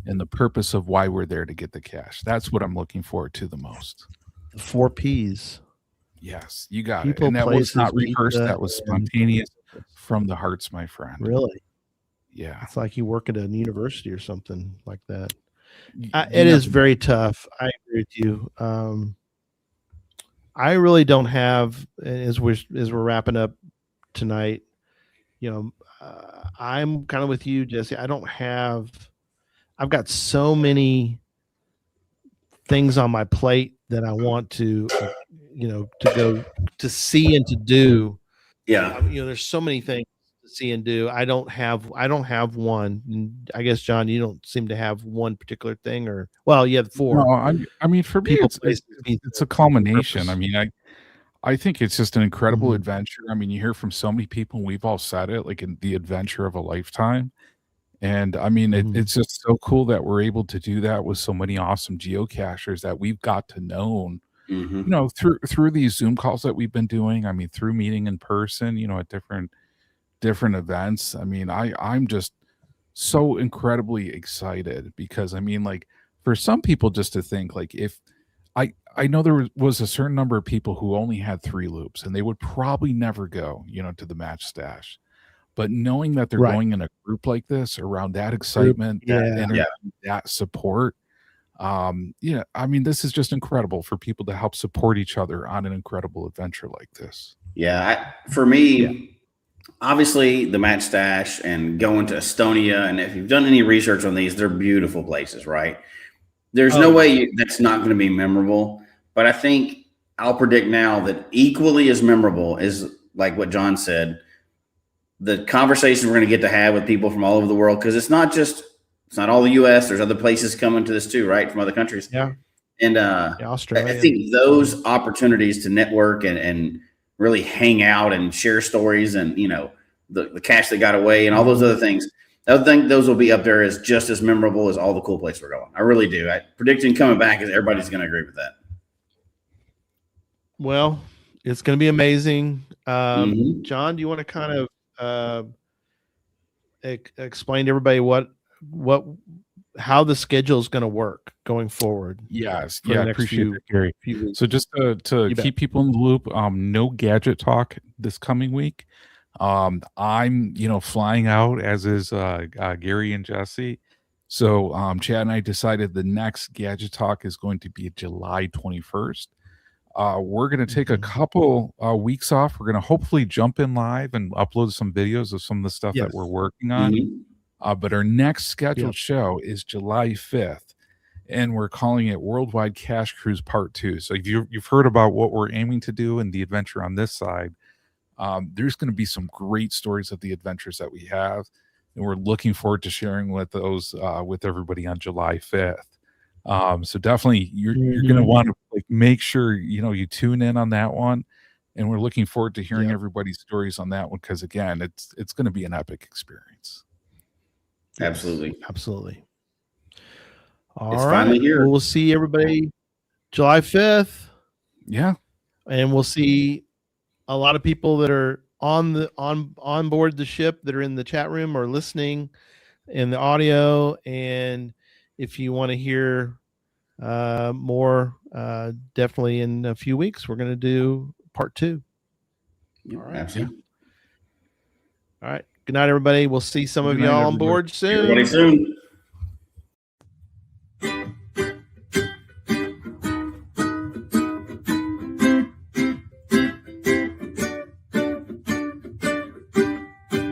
and the purpose of why we're there to get the cash. That's what I'm looking forward to the most. The 4 Ps. Yes, you got people, it. And that places, was not rehearsed. pizza, That was spontaneous from the hearts, my friend. Really? Yeah. It's like you work at a university or something like that. It is very tough. I agree with you. I really don't have, as we're wrapping up tonight, you know, I'm kind of with you, Jesse. I've got so many things on my plate that I want to, you know, to go to see and to do. Yeah. You know, there's so many things to see and do. I don't have one. I guess, John, you don't seem to have one particular thing, or, well, you have 4. No, I mean, for me, it's a culmination. Purpose. I mean, I think it's just an incredible adventure. I mean, you hear from so many people, and we've all said it, like in the adventure of a lifetime. And I mean, it's just so cool that we're able to do that with so many awesome geocachers that we've got to know, you know, through these Zoom calls that we've been doing. I mean, through meeting in person, you know, at different events. I mean, I'm just so incredibly excited because I mean, like, for some people just to think like, if I know there was a certain number of people who only had 3 loops and they would probably never go, you know, to the match stash. But knowing that they're going in a group like this around that excitement, that energy, that support, yeah, I mean, this is just incredible for people to help support each other on an incredible adventure like this. Yeah. For me, obviously the match stash and going to Estonia. And if you've done any research on these, they're beautiful places, right? There's no way that's not going to be memorable. But I think I'll predict now that equally as memorable is, like what John said, the conversation we're going to get to have with people from all over the world, because it's not all the U.S. There's other places coming to this too, right, from other countries. Yeah. And Australia. I think those opportunities to network and really hang out and share stories and, you know, the cash that got away and all those other things, I think those will be up there as just as memorable as all the cool places we're going. I really do. Predicting coming back is everybody's going to agree with that. Well, it's going to be amazing. John, do you want to kind of explain to everybody how the schedule is going to work going forward? Yes, yeah, I appreciate it, Gary. So just to keep people in the loop, no gadget talk this coming week. I'm, you know, flying out, as is Gary and Jesse. So Chad and I decided the next gadget talk is going to be July 21st. We're going to take a couple weeks off. We're going to hopefully jump in live and upload some videos of some of the stuff that we're working on. But our next scheduled show is July 5th, and we're calling it Worldwide Cache Cruise Part 2. So you've heard about what we're aiming to do and the adventure on this side. There's going to be some great stories of the adventures that we have, and we're looking forward to sharing with those with everybody on July 5th. So definitely you're going to want to make sure, you know, you tune in on that one, and we're looking forward to hearing everybody's stories on that one, because again, it's going to be an epic experience. Absolutely. All right. Finally here. We'll see everybody July 5th. Yeah. And we'll see a lot of people that are on board the ship that are in the chat room or listening in the audio. And if you want to hear more, definitely in a few weeks, we're going to do part 2. All right. Absolutely. All right. Good night, everybody. We'll see some of y'all on board soon. Everybody soon.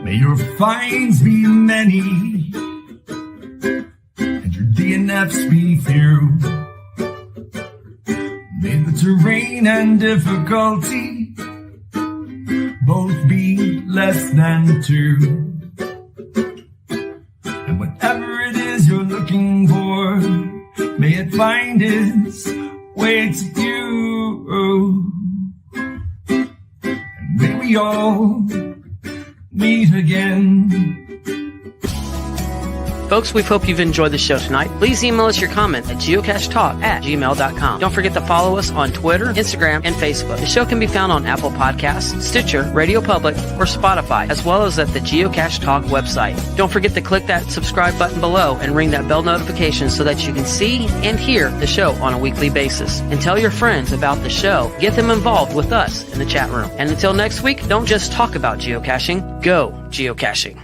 May your finds be many and your DNFs be few. May the terrain and difficulty both be less than 2. And whatever it is you're looking for, may it find its way to you. And may we all meet again. Folks, we hope you've enjoyed the show tonight. Please email us your comment at geocachetalk@gmail.com. Don't forget to follow us on Twitter, Instagram, and Facebook. The show can be found on Apple Podcasts, Stitcher, Radio Public, or Spotify, as well as at the Geocache Talk website. Don't forget to click that subscribe button below and ring that bell notification so that you can see and hear the show on a weekly basis. And tell your friends about the show. Get them involved with us in the chat room. And until next week, don't just talk about geocaching, go geocaching.